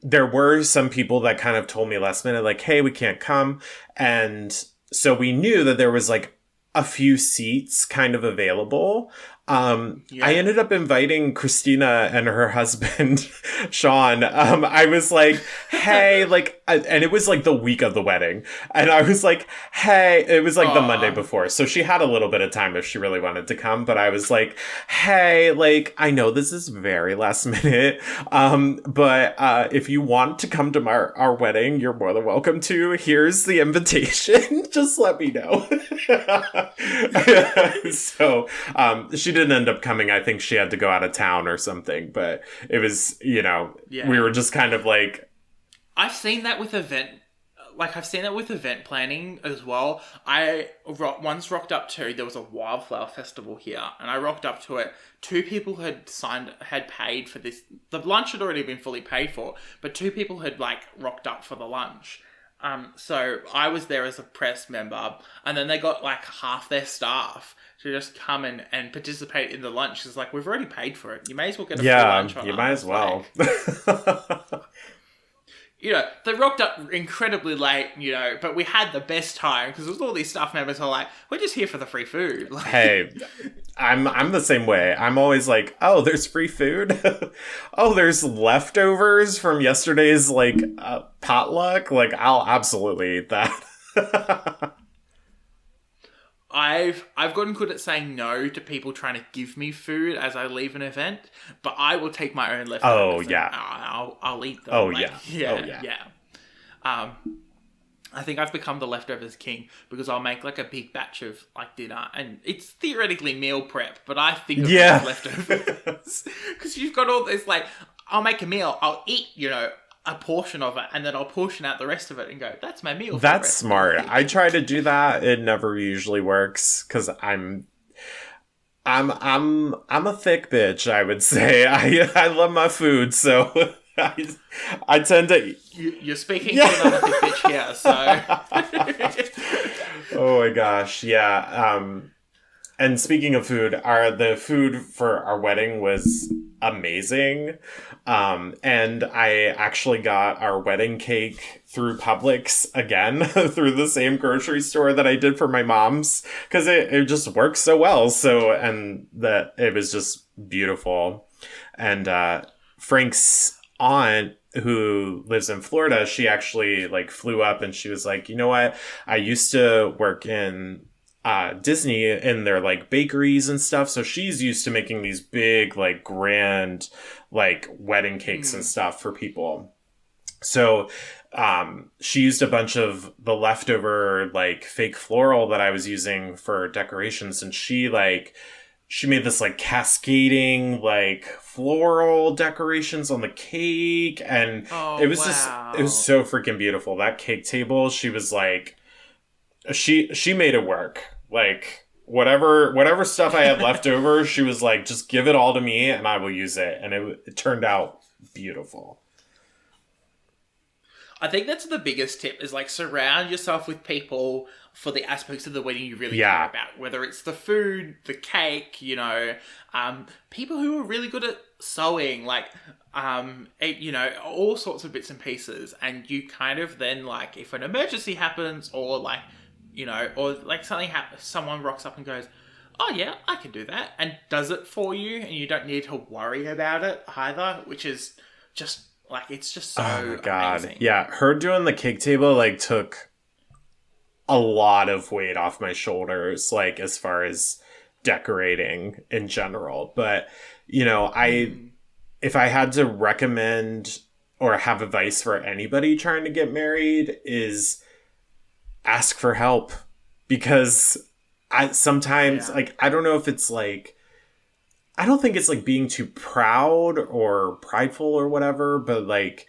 there were some people that kind of told me last minute, like, hey, we can't come. And so we knew that there was like a few seats kind of available. I ended up inviting Christina and her husband, Sean. I was like, hey, like, and it was like the week of the wedding. And I was like, hey, it was like the Monday before. So she had a little bit of time if she really wanted to come. But I was like, hey, like, I know this is very last minute. But if you want to come to our wedding, you're more than welcome to. Here's the invitation. Just let me know. So she didn't end up coming. I think she had to go out of town or something, but it was, we were just kind of like, I've seen that with event planning as well. I once rocked up to, there was a wildflower festival here, and I rocked up to it. 2 people had paid for this. The lunch had already been fully paid for, but 2 people had like rocked up for the lunch. So I was there as a press member, and then they got like half their staff to just come and participate in the lunch. It's like, we've already paid for it. You may as well get a full lunch on you might as well. They rocked up incredibly late, but we had the best time because there was all these staff members who are like, we're just here for the free food. Like, hey, I'm the same way. I'm always like, oh, there's free food. Oh, there's leftovers from yesterday's like potluck. Like, I'll absolutely eat that. I've gotten good at saying no to people trying to give me food as I leave an event, but I will take my own leftovers. Oh yeah, I'll eat them. Oh like, yeah. I think I've become the leftovers king because I'll make like a big batch of like dinner, and it's theoretically meal prep, but I think of it as leftovers because you've got all this like, I'll make a meal, I'll eat a portion of it, and then I'll portion out the rest of it and go, that's my meal. That's smart. I try to do that. It never usually works because I'm a thick bitch, I would say. I love my food, so I tend to... You're speaking to another thick bitch here, so... Oh my gosh, yeah. And speaking of food, the food for our wedding was amazing. And I actually got our wedding cake through Publix again, through the same grocery store that I did for my mom's, because it just works so well. So, and that it was just beautiful. And Frank's aunt, who lives in Florida, she actually like flew up and she was like, you know what? I used to work in Disney in their like bakeries and stuff, so she's used to making these big like grand like wedding cakes and stuff for people. So she used a bunch of the leftover like fake floral that I was using for decorations, and she she made this like cascading like floral decorations on the cake, and it was it was so freaking beautiful. That cake table, she was like, she made it work. Like whatever stuff I had left over, she was like, just give it all to me and I will use it, and it turned out beautiful. I think that's the biggest tip, is like surround yourself with people for the aspects of the wedding you really care about. Whether it's the food, the cake, people who are really good at sewing, like, all sorts of bits and pieces. And you kind of then, like, if an emergency happens or like, or like something happens, someone rocks up and goes, oh yeah, I can do that, and does it for you, and you don't need to worry about it either, which is just... like, it's just so oh my God. amazing. Yeah, her doing the cake table, like, took a lot of weight off my shoulders, like, as far as decorating in general. But, if I had to recommend or have advice for anybody trying to get married, is ask for help. Because I sometimes, I don't know if it's, like... I don't think it's like being too proud or prideful or whatever, but like,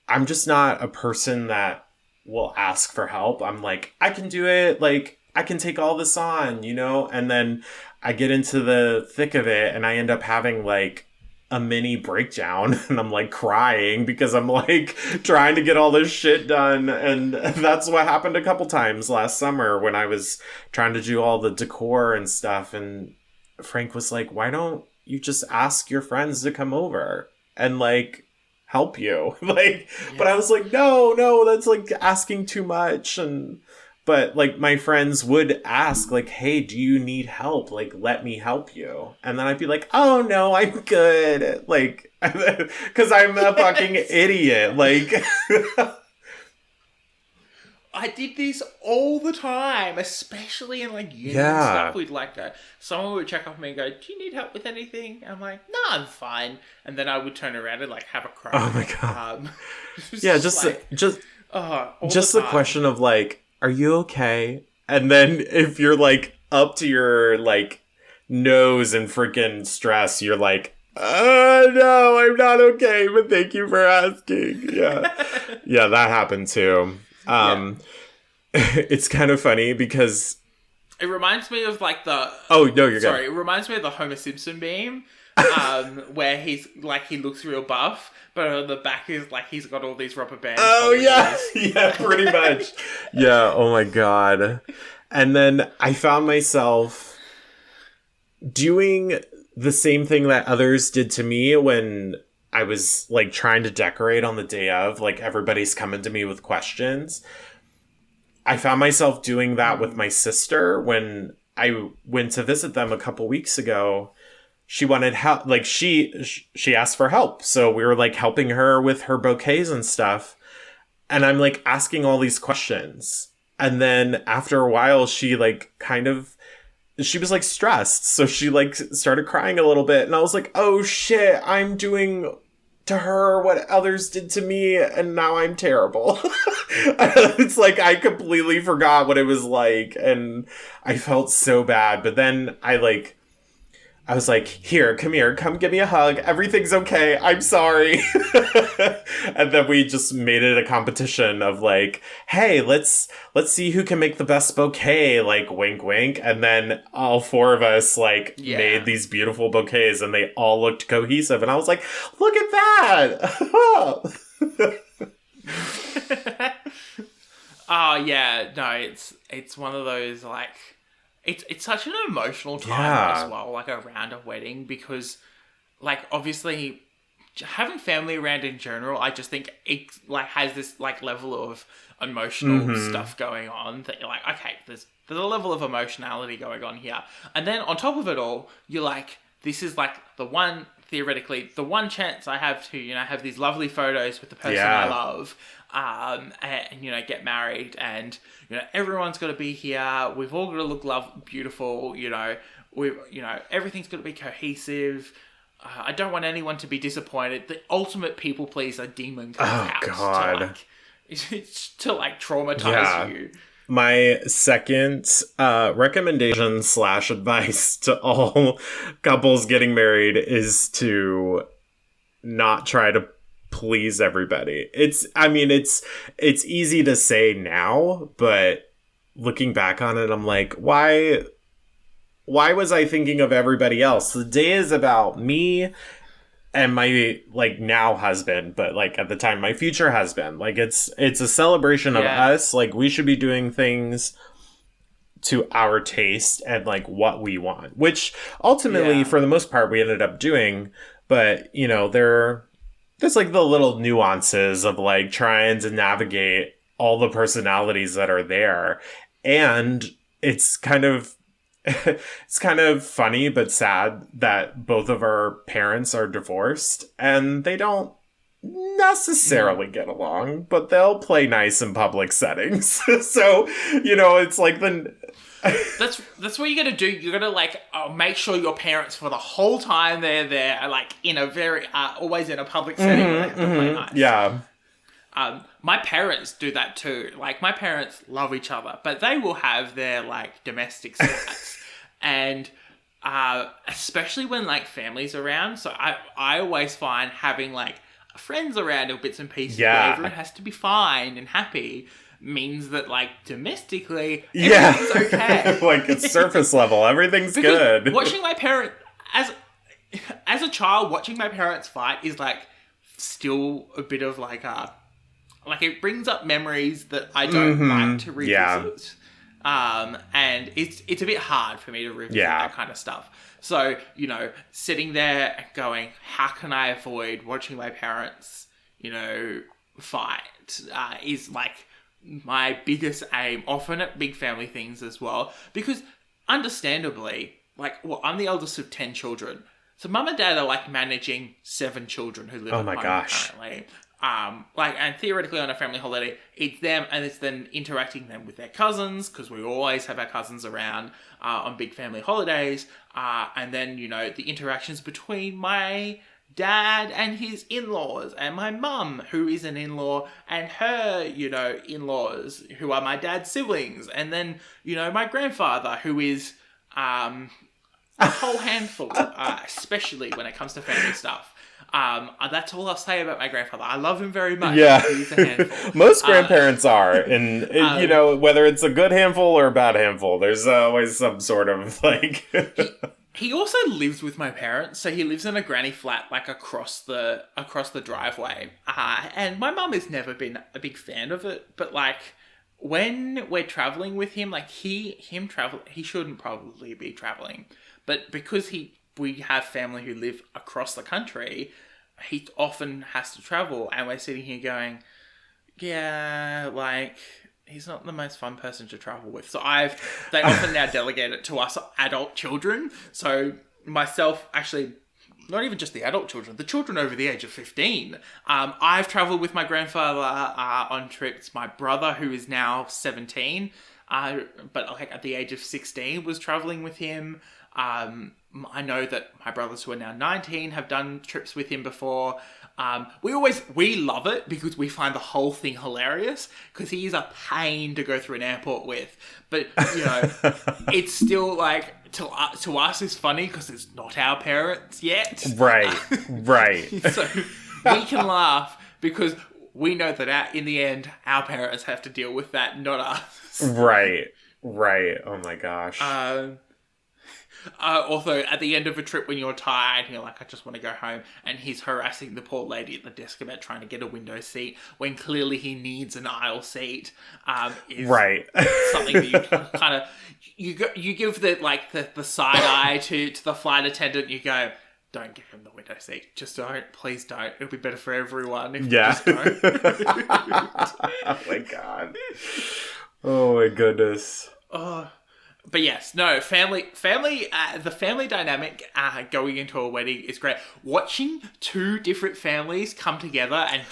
I'm just not a person that will ask for help. I'm like, I can do it. Like, I can take all this on, and then I get into the thick of it and I end up having like a mini breakdown and I'm like crying because I'm like trying to get all this shit done. And that's what happened a couple times last summer when I was trying to do all the decor and stuff. And Frank was like, why don't you just ask your friends to come over and like help you? But I was like, no, that's like asking too much. But like my friends would ask like, hey, do you need help? Like, let me help you. And then I'd be like, oh no, I'm good. Like, cause I'm a fucking idiot. Like, I did this all the time, especially in like uni and stuff. We'd like someone would check up on me and go, do you need help with anything? I'm like, no, I'm fine. And then I would turn around and like have a cry. Oh my God. Yeah, just the question of like, are you okay? And then if you're like up to your like nose in freaking stress, you're like, no, I'm not okay, but thank you for asking. Yeah. Yeah, that happened too. It's kind of funny because it reminds me of like the... Oh, no, you're Sorry, it reminds me of the Homer Simpson meme, where he's like, he looks real buff, but on the back is like, he's got all these rubber bands. Oh, yeah. Yeah, pretty much. Yeah, oh my God. And then I found myself doing the same thing that others did to me when I was like trying to decorate on the day of, like everybody's coming to me with questions. I found myself doing that with my sister when I went to visit them a couple weeks ago. She wanted help. Like she asked for help. So we were like helping her with her bouquets and stuff. And I'm like asking all these questions. And then after a while, she like she was like stressed. So she like started crying a little bit. And I was like, oh shit, I'm doing to her what others did to me. And now I'm terrible. It's like, I completely forgot what it was like. And I felt so bad. But then I was like, come give me a hug. Everything's okay. I'm sorry. And then we just made it a competition of like, hey, let's see who can make the best bouquet, like wink, wink. And then all four of us made these beautiful bouquets and they all looked cohesive. And I was like, look at that. Oh yeah, no, it's one of those like, it's such an emotional time as well, like around a wedding, because like obviously having family around in general, I just think it like has this like level of emotional stuff going on that you're like, okay, there's a level of emotionality going on here, and then on top of it all, you're like, this is like theoretically the one chance I have to have these lovely photos with the person I love. And get married, and everyone's got to be here. We've all got to look beautiful. Everything's got to be cohesive. I don't want anyone to be disappointed. The ultimate people pleaser demon comes out. God. To traumatize you. My second recommendation / advice to all couples getting married is to not try to please everybody. It's easy to say now, but looking back on it, I'm like, why was I thinking of everybody else? The day is about me and my like now husband, but like at the time my future husband. Like it's a celebration of us. Like we should be doing things to our taste and like what we want, which ultimately for the most part we ended up doing. But you know, there's like the little nuances of like trying to navigate all the personalities that are there. And it's kind of funny but sad that both of our parents are divorced and they don't necessarily get along, but they'll play nice in public settings. So, you know, it's like that's what you gotta do. You gotta like make sure your parents for the whole time they're there are like in a very always in a public setting where they have to play nice. Yeah. My parents do that too. Like my parents love each other, but they will have their like domestic spats. And especially when like family's around. So I always find having like friends around or bits and pieces where everyone has to be fine and happy means that like domestically everything's okay. Like it's surface level, everything's good. Watching my parents as a child, watching my parents fight is like still a bit of like it brings up memories that I don't like to revisit. Yeah. And it's a bit hard for me to revisit that kind of stuff. So, you know, sitting there and going, how can I avoid watching my parents, you know, fight, is like my biggest aim, often at big family things as well. Because understandably, like, well, I'm the eldest of 10 children. So mum and dad are like managing 7 children who live at home currently. And theoretically on a family holiday, it's them and it's then interacting them with their cousins, because we always have our cousins around on big family holidays. And then, you know, the interactions between my dad and his in-laws and my mum, who is an in-law, and her, you know, in-laws, who are my dad's siblings. And then, you know, my grandfather, who is a whole handful, especially when it comes to family stuff. That's all I'll say about my grandfather. I love him very much. Yeah. He's a handful. Most grandparents are. And, you know, whether it's a good handful or a bad handful, there's always some sort of, like... He also lives with my parents. So he lives in a granny flat, like, across the driveway. And my mum has never been a big fan of it. But, like, when we're traveling with him, like, he shouldn't probably be traveling. But because we have family who live across the country, he often has to travel, and we're sitting here going, yeah, like, he's not the most fun person to travel with. So they often now delegate it to us adult children. So myself, actually, not even just the adult children, the children over the age of 15. I've traveled with my grandfather on trips. My brother, who is now 17, but like at the age of 16, was traveling with him. I know that my brothers who are now 19 have done trips with him before. We love it because we find the whole thing hilarious, because he is a pain to go through an airport with. But, you know, it's still like, to us it's funny because it's not our parents yet. Right. So we can laugh because we know that in the end, our parents have to deal with that, not us. Right. Oh my gosh. Also, at the end of a trip when you're tired, you're like, I just want to go home, and he's harassing the poor lady at the desk about trying to get a window seat when clearly he needs an aisle seat. Is something that you kind of you give the side eye to the flight attendant. You go, don't give him the window seat. Just don't. Please don't. It'll be better for everyone if you just don't. Oh my god. Oh my goodness. But yes, no, the family dynamic going into a wedding is great. Watching 2 different families come together and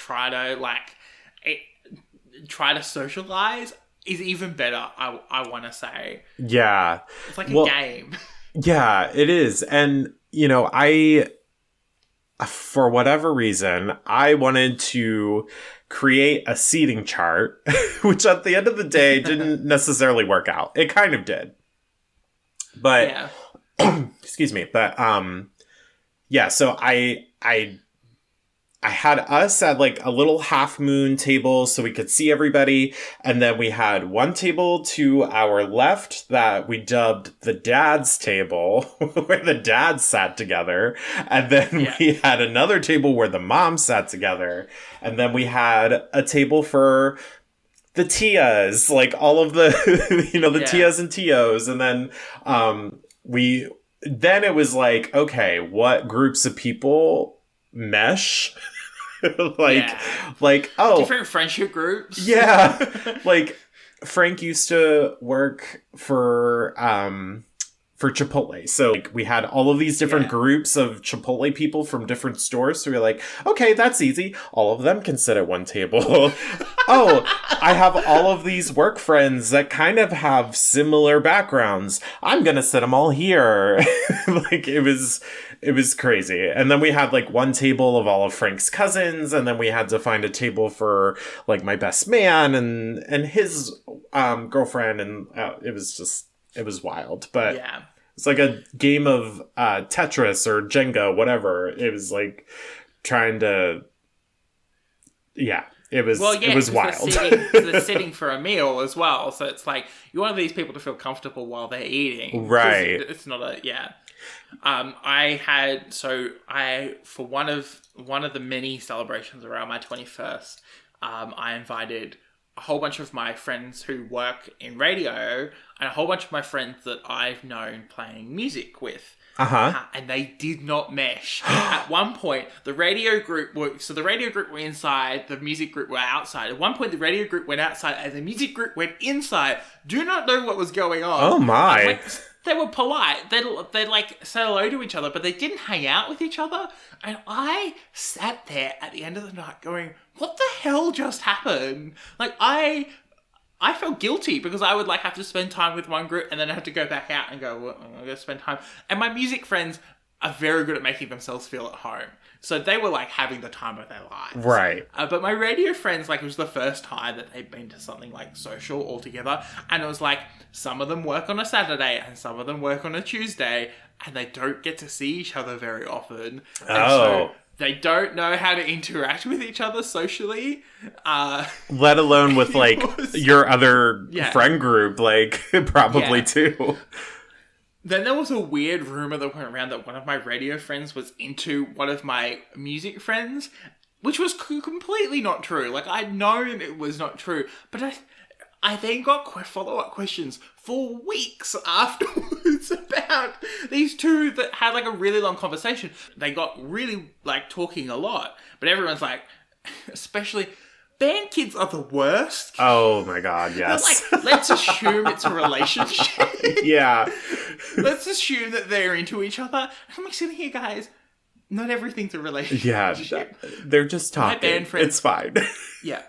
try to socialize is even better, I want to say. Yeah. It's like a game. Yeah, it is. And, you know, for whatever reason, I wanted to create a seating chart, which at the end of the day didn't necessarily work out. It kind of did. But, excuse me. But, yeah, so I had us at like a little half moon table so we could see everybody. And then we had one table to our left that we dubbed the dad's table, where the dads sat together. And then we had another table where the moms sat together. And then we had a table for the tias, like all of the, tias and tios. And then then it was like, okay, what groups of people mesh? Different friendship groups. Yeah. Like Frank used to work for Chipotle. So like we had all of these different groups of Chipotle people from different stores. So we were like, okay, that's easy. All of them can sit at one table. Oh, I have all of these work friends that kind of have similar backgrounds. I'm going to sit them all here. Like it was crazy. And then we had like one table of all of Frank's cousins. And then we had to find a table for like my best man and his girlfriend. And it was wild. But it's like a game of Tetris or Jenga, whatever. It was like trying to, it was wild. They're sitting for a meal as well. So it's like, you want these people to feel comfortable while they're eating. Right. It's not for one of the many celebrations around my 21st, I invited a whole bunch of my friends who work in radio and a whole bunch of my friends that I've known playing music with. And they did not mesh. At one point, the radio group were inside, the music group were outside. At one point, the radio group went outside and the music group went inside. Do not know what was going on. Oh my. They were polite. They'd like say hello to each other, but they didn't hang out with each other. And I sat there at the end of the night going, what the hell just happened? Like, I felt guilty because I would like have to spend time with one group and then I have to go back out and go, well, I'm going to spend time. And my music friends are very good at making themselves feel at home. So they were like having the time of their lives. Right. But my radio friends, like, it was the first time that they'd been to something like social all together. And it was like, some of them work on a Saturday and some of them work on a Tuesday and they don't get to see each other very often. And so they don't know how to interact with each other socially. Let alone with, like, your other friend group, like, probably too. Then there was a weird rumor that went around that one of my radio friends was into one of my music friends, which was completely not true. Like, I'd known it was not true, but I then got follow-up questions for weeks afterwards about these two that had like a really long conversation. They got really like talking a lot, but everyone's like, especially band kids are the worst. Oh my God, yes. They're like, let's assume it's a relationship. Yeah. Let's assume that they're into each other. And I'm like sitting here, guys, not everything's a relationship. Yeah, they're just talking. My band friends, it's fine. Yeah.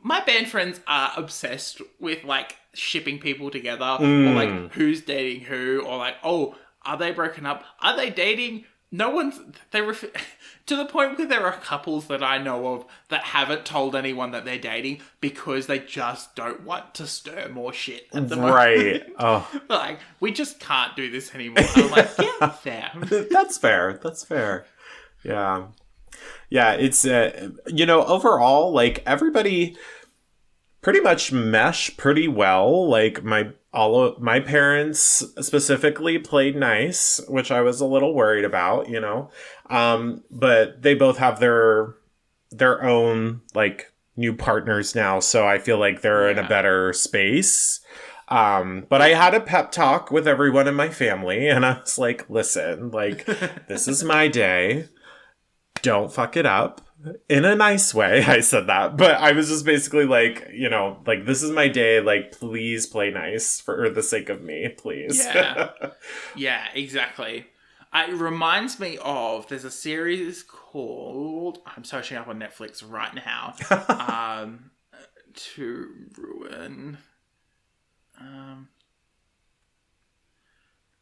My band friends are obsessed with, like, shipping people together, or, like, who's dating who, or, like, oh, are they broken up? Are they dating? No one's... to the point where there are couples that I know of that haven't told anyone that they're dating because they just don't want to stir more shit at the moment. Right. Oh. Like, we just can't do this anymore. And I'm like, yeah, fair. That's fair. That's fair. Yeah. Yeah, it's, overall, like, everybody pretty much mesh pretty well. Like, all of my parents specifically played nice, which I was a little worried about, but they both have their own, like, new partners now, so I feel like they're in a better space. But I had a pep talk with everyone in my family, and I was like, listen, like, this is my day. Don't fuck it up. In a nice way, I said that. But I was just basically like, like, this is my day. Like, please play nice for the sake of me, please. Yeah. Yeah, exactly. It reminds me of, there's a series called, I'm searching up on Netflix right now, to ruin,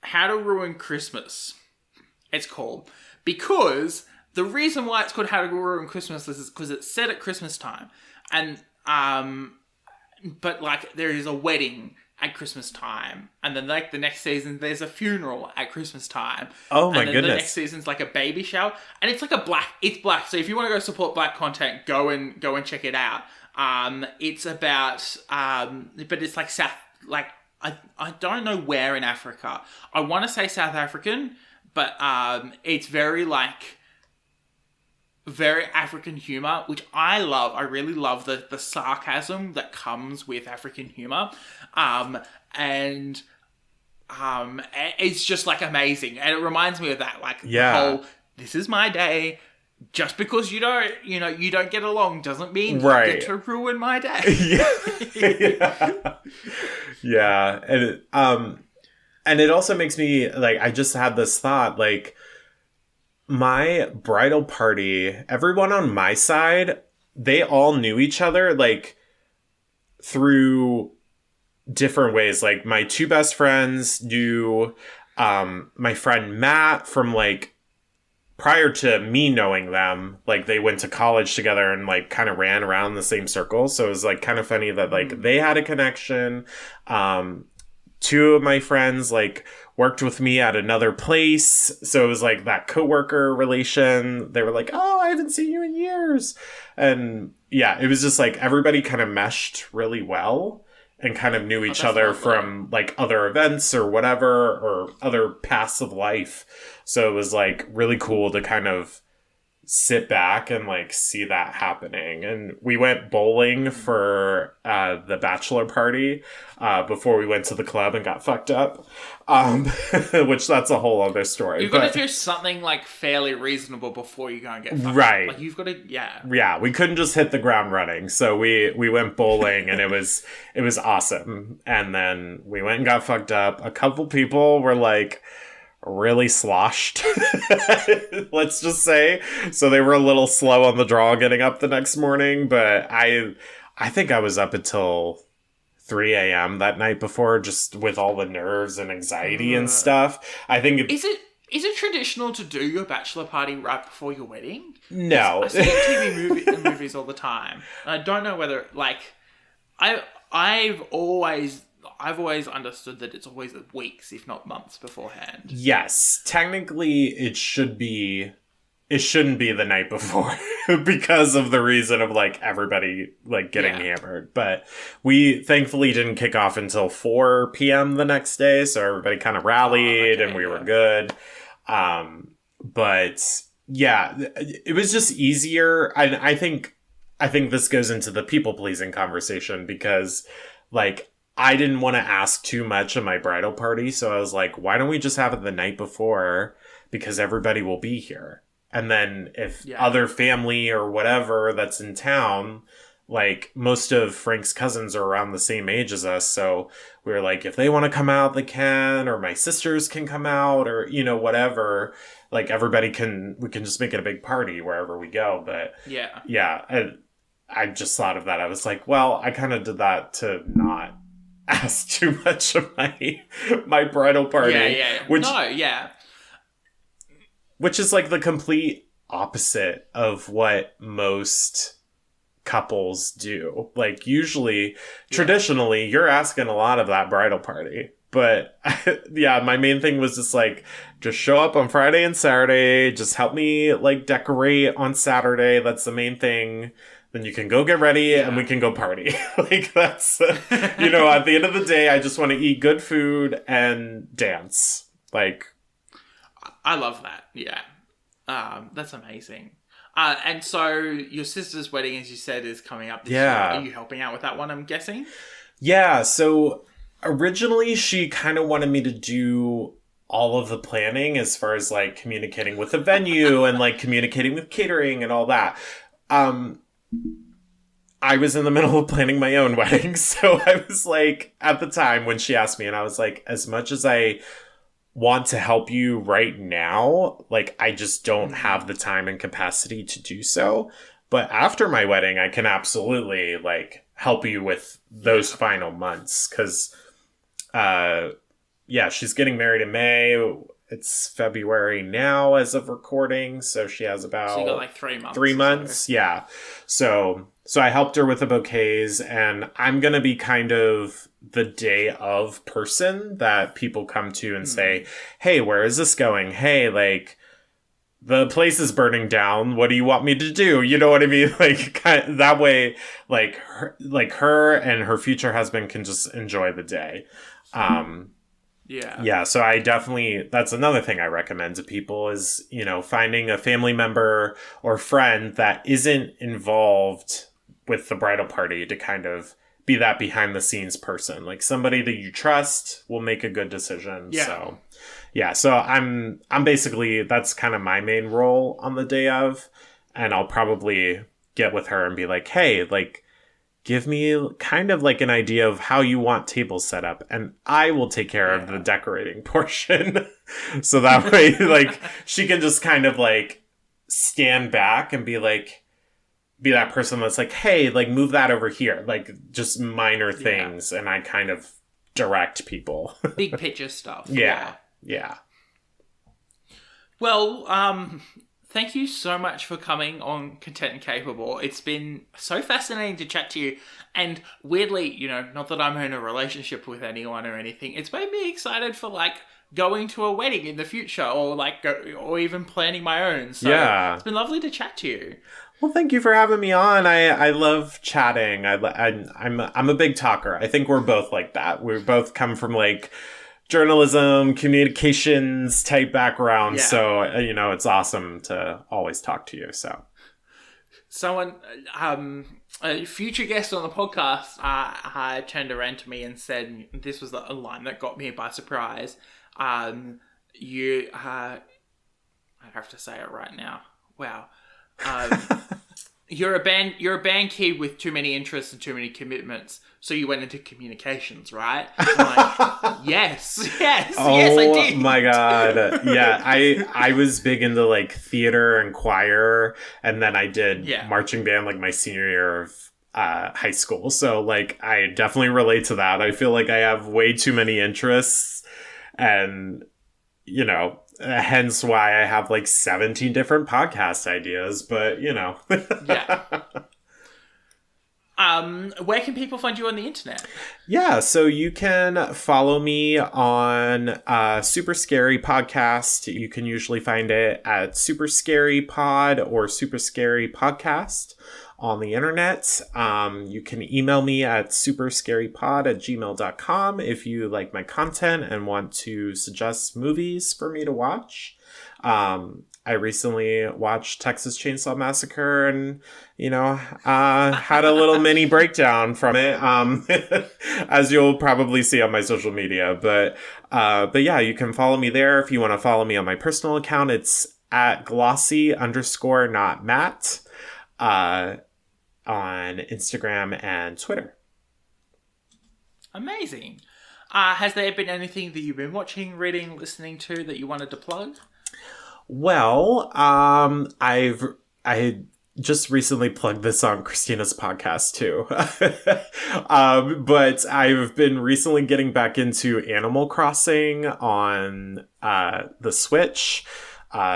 How to Ruin Christmas, it's called. Because the reason why it's called How to Ruin a Christmas List is because it's set at Christmas time. And, but, like, there is a wedding at Christmas time. And then, like, the next season, there's a funeral at Christmas time. Oh, my and then goodness. the next season's, like, a baby shower. And it's, like, it's black. So if you want to go support black content, go and check it out. It's about, but it's, like, I don't know where in Africa. I want to say South African, but it's very African humor, which I love. I really love the sarcasm that comes with African humor. And it's just like amazing. And it reminds me of that, like the whole, this is my day. Just because you don't get along doesn't mean you get to ruin my day. Yeah. And it also makes me, like, I just had this thought, like, my bridal party, everyone on my side, they all knew each other, like, through different ways. Like, my two best friends knew my friend Matt from, like, prior to me knowing them. Like, they went to college together and, like, kind of ran around the same circle. So it was, like, kind of funny that, like, they had a connection. Two of my friends, like, worked with me at another place. So it was, like, that coworker relation. They were like, oh, I haven't seen you in years. And, yeah, it was just, like, everybody kind of meshed really well and kind of knew each other from, like, other events or whatever, or other paths of life. So it was, like, really cool to kind of sit back and, like, see that happening. And we went bowling for the bachelor party before we went to the club and got fucked up, which that's a whole other story. You've got to do something, like, fairly reasonable before you go and get fucked right up. Like, you've got to, yeah, we couldn't just hit the ground running. So we went bowling and it was awesome. And then we went and got fucked up. A couple people were, like, really sloshed, let's just say. So they were a little slow on the draw getting up the next morning, but I think I was up until 3 a.m. that night before, just with all the nerves and anxiety and stuff. I think Is it traditional to do your bachelor party right before your wedding? No. I see TV movies all the time. I don't know whether, like, I've always understood that it's always weeks, if not months beforehand. Yes, technically it shouldn't be the night before because of the reason of, like, everybody, like, getting hammered. But we thankfully didn't kick off until 4 p.m. the next day, so everybody kind of rallied and we were good. But yeah, it was just easier. And I think this goes into the people-pleasing conversation because, like, I didn't want to ask too much of my bridal party, so I was like, why don't we just have it the night before, because everybody will be here. And then if other family or whatever that's in town, like, most of Frank's cousins are around the same age as us, so we were like, if they want to come out, they can, or my sisters can come out, or, you know, whatever. Like, we can just make it a big party wherever we go. But I just thought of that. I was like, well, I kind of did that to not ask too much of my bridal party. Which is, like, the complete opposite of what most couples do. Like, usually, traditionally, you're asking a lot of that bridal party. But, my main thing was just, like, just show up on Friday and Saturday. Just help me, like, decorate on Saturday. That's the main thing. Then you can go get ready and we can go party. Like, that's, you know, at the end of the day, I just want to eat good food and dance. Like, I love that. Yeah. That's amazing. And so your sister's wedding, as you said, is coming up this year. Are you helping out with that one, I'm guessing? Yeah. So originally she kind of wanted me to do all of the planning as far as, like, communicating with the venue and, like, communicating with catering and all that. I was in the middle of planning my own wedding. So I was like, at the time when she asked me, and I was like, as much as I want to help you right now, like, I just don't have the time and capacity to do so. But after my wedding, I can absolutely, like, help you with those final months. Because, she's getting married in May. it's February now as of recording, so she has about So you got like 3 months. 3 months, yeah. So I helped her with the bouquets, and I'm gonna be kind of the day of person that people come to and say, "Hey, where is this going? Hey, like, the place is burning down. What do you want me to do?" You know what I mean? Like, that way, like her and her future husband can just enjoy the day. Yeah, so I definitely, that's another thing I recommend to people is, finding a family member or friend that isn't involved with the bridal party to kind of be that behind the scenes person. Like, somebody that you trust will make a good decision. Yeah. So I'm basically, that's kind of my main role on the day of, and I'll probably get with her and be like, "Hey, like, give me kind of like an idea of how you want tables set up, and I will take care of the decorating portion." So that way, like, she can just kind of like stand back and be that person that's like, "Hey, like, move that over here." Like, just minor things. And I kind of direct people. Big picture stuff. Yeah. Well, thank you so much for coming on Content and Capable. It's been so fascinating to chat to you. And weirdly, not that I'm in a relationship with anyone or anything, it's made me excited for, like, going to a wedding in the future, or like, or even planning my own. So it's been lovely to chat to you. Well, thank you for having me on. I love chatting. I'm a big talker. I think we're both like that. We both come from like journalism, communications type background. So, it's awesome to always talk to you. So someone, a future guest on the podcast, turned around to me and said, this was a line that got me by surprise. I have to say it right now. Wow. You're a band kid with too many interests and too many commitments, so you went into communications, right? I'm like, yes, I did. Oh my god, yeah. I was big into like theater and choir, and then I did marching band like my senior year of high school. So like, I definitely relate to that. I feel like I have way too many interests, and hence why I have like 17 different podcast ideas, but where can people find you on the internet? Yeah, so you can follow me on Super Scary Podcast. You can usually find it at Super Scary Pod or Super Scary Podcast on the internet. You can email me at superscarypod@gmail.com if you like my content and want to suggest movies for me to watch. I recently watched Texas Chainsaw Massacre and, had a little mini breakdown from it, as you'll probably see on my social media. But yeah, you can follow me there. If you want to follow me on my personal account, it's at glossy_not_Matt. On Instagram and Twitter. Amazing. Has there been anything that you've been watching, reading, listening to that you wanted to plug? Well, I just recently plugged this on Christina's podcast too. But I've been recently getting back into Animal Crossing on the Switch.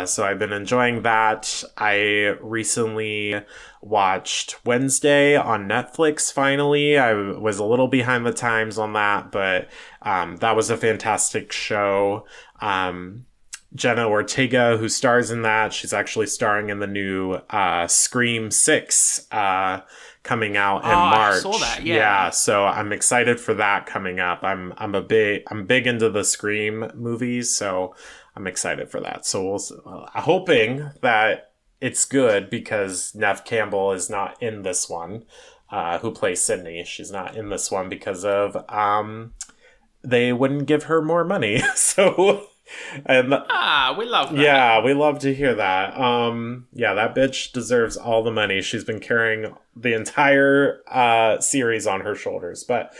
So I've been enjoying that. I recently watched Wednesday on Netflix, finally. I was a little behind the times on that, but that was a fantastic show. Jenna Ortega, who stars in that, she's actually starring in the new Scream 6 coming out in March. I saw that, yeah. So I'm excited for that coming up. I'm big into the Scream movies, so I'm excited for that. So I'm hoping that it's good, because Neve Campbell is not in this one, who plays Sydney. She's not in this one because of they wouldn't give her more money. So and we love that. Yeah, we love to hear that. That bitch deserves all the money. She's been carrying the entire series on her shoulders, but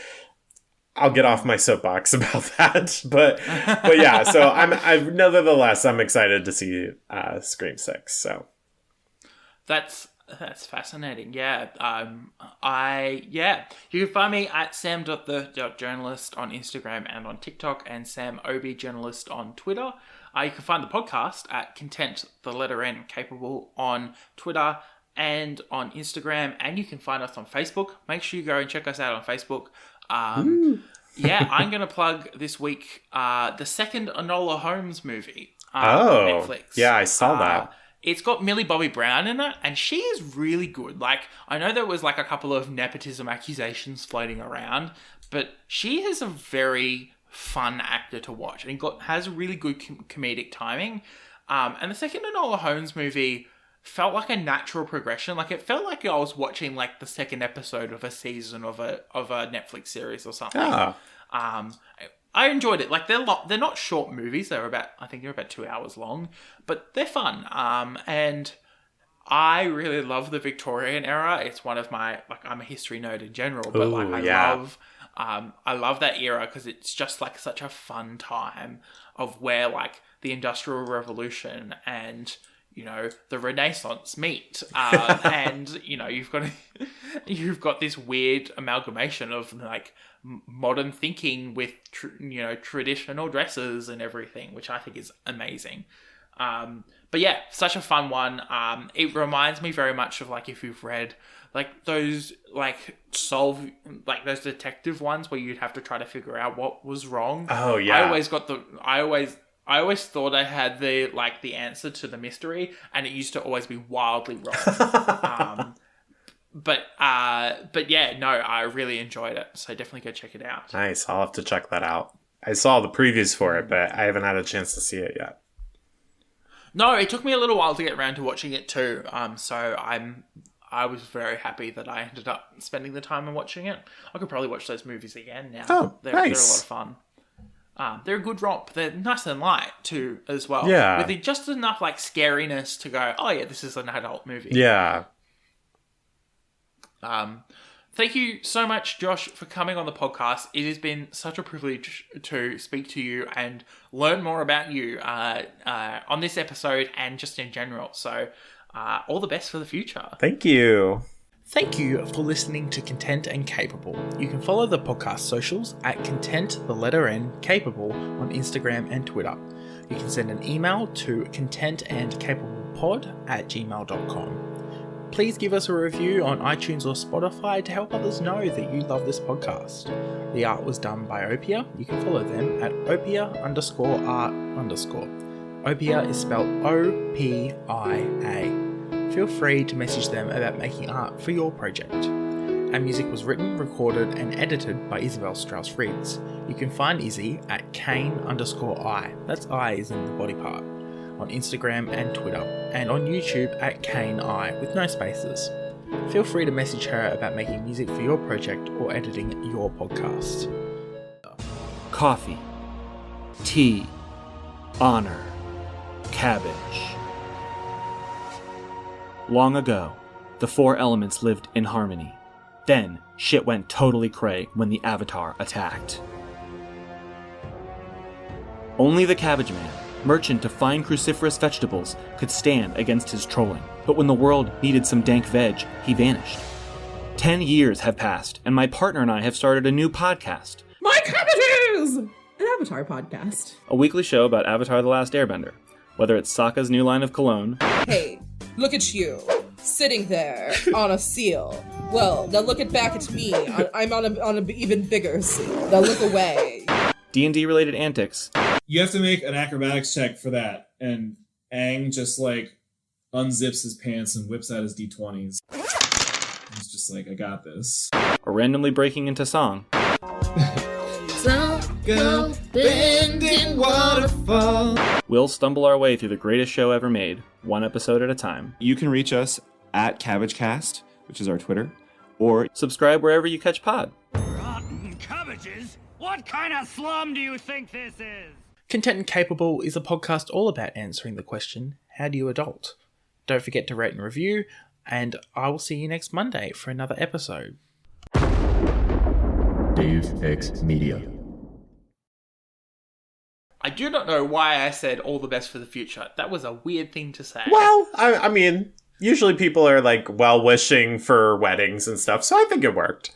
I'll get off my soapbox about that. But yeah, so I'm nevertheless, I'm excited to see Scream 6. So that's fascinating. Yeah. You can find me at sam.the.journalist on Instagram and on TikTok, and Sam Obi Journalist on Twitter. You can find the podcast at Content, the letter N, Capable on Twitter and on Instagram, and you can find us on Facebook. Make sure you go and check us out on Facebook. Yeah, I'm going to plug this week the second Enola Holmes movie on Netflix. Yeah, I saw that. It's got Millie Bobby Brown in it, and she is really good. Like, I know there was like a couple of nepotism accusations floating around, but she is a very fun actor to watch, and has really good comedic timing. And the second Enola Holmes movie felt like a natural progression. Like, it felt like I was watching like the second episode of a season of a Netflix series or something. I enjoyed it. Like, they're not short movies. I think they're about 2 hours long, but they're fun. And I really love the Victorian era. It's one of my, like, I'm a history nerd in general, but I love that era because it's just like such a fun time of where like the Industrial Revolution and, you know, the Renaissance meet, and you know, you've got this weird amalgamation of like modern thinking with traditional dresses and everything, which I think is amazing. But yeah, such a fun one. It reminds me very much of like if you've read like those like those detective ones where you'd have to try to figure out what was wrong. Oh yeah. I always thought I had the answer to the mystery, and it used to always be wildly wrong. But yeah, no, I really enjoyed it. So definitely go check it out. Nice. I'll have to check that out. I saw the previews for it, but I haven't had a chance to see it yet. No, it took me a little while to get around to watching it too. So I was very happy that I ended up spending the time and watching it. I could probably watch those movies again now. Oh, they're nice. They're a lot of fun. They're a good romp. They're nice and light too, as well. Yeah. With just enough like scariness to go, oh yeah, this is an adult movie. Yeah. Thank you so much, Josh, for coming on the podcast. It has been such a privilege to speak to you and learn more about you on this episode and just in general. So all the best for the future. Thank you. Thank you for listening to Content and Capable. You can follow the podcast socials at Content, the letter N, Capable on Instagram and Twitter. You can send an email to contentandcapablepod@gmail.com. Please give us a review on iTunes or Spotify to help others know that you love this podcast. The art was done by Opia. You can follow them at opia_art_. Opia is spelled O-P-I-A. Feel free to message them about making art for your project. Our music was written, recorded, and edited by Isabel Strauss-Riggs. You can find Izzy at Kane_I. That's I is in the body part. On Instagram and Twitter, and on YouTube at KaneI with no spaces. Feel free to message her about making music for your project or editing your podcast. Coffee, tea, honor, cabbage. Long ago, the four elements lived in harmony. Then, shit went totally cray when the Avatar attacked. Only the Cabbage Man, merchant of fine cruciferous vegetables, could stand against his trolling. But when the world needed some dank veg, he vanished. 10 years have passed, and my partner and I have started a new podcast. My cabbages! An Avatar podcast. A weekly show about Avatar: The Last Airbender. Whether it's Sokka's new line of cologne... Hey, look at you, sitting there on a seal. Well, now look back at me. I'm on an even bigger seal. Now look away. D&D related antics. You have to make an acrobatics check for that. And Aang just like unzips his pants and whips out his D20s. He's just like, I got this. Or randomly breaking into song. Go bending waterfall. We'll stumble our way through the greatest show ever made, one episode at a time. You can reach us at CabbageCast, which is our Twitter, or subscribe wherever you catch pod. Rotten cabbages? What kind of slum do you think this is? Content and Capable is a podcast all about answering the question, how do you adult? Don't forget to rate and review, and I will see you next Monday for another episode. Deus Ex Media. I do not know why I said all the best for the future. That was a weird thing to say. Well, I mean, usually people are like well-wishing for weddings and stuff, so I think it worked.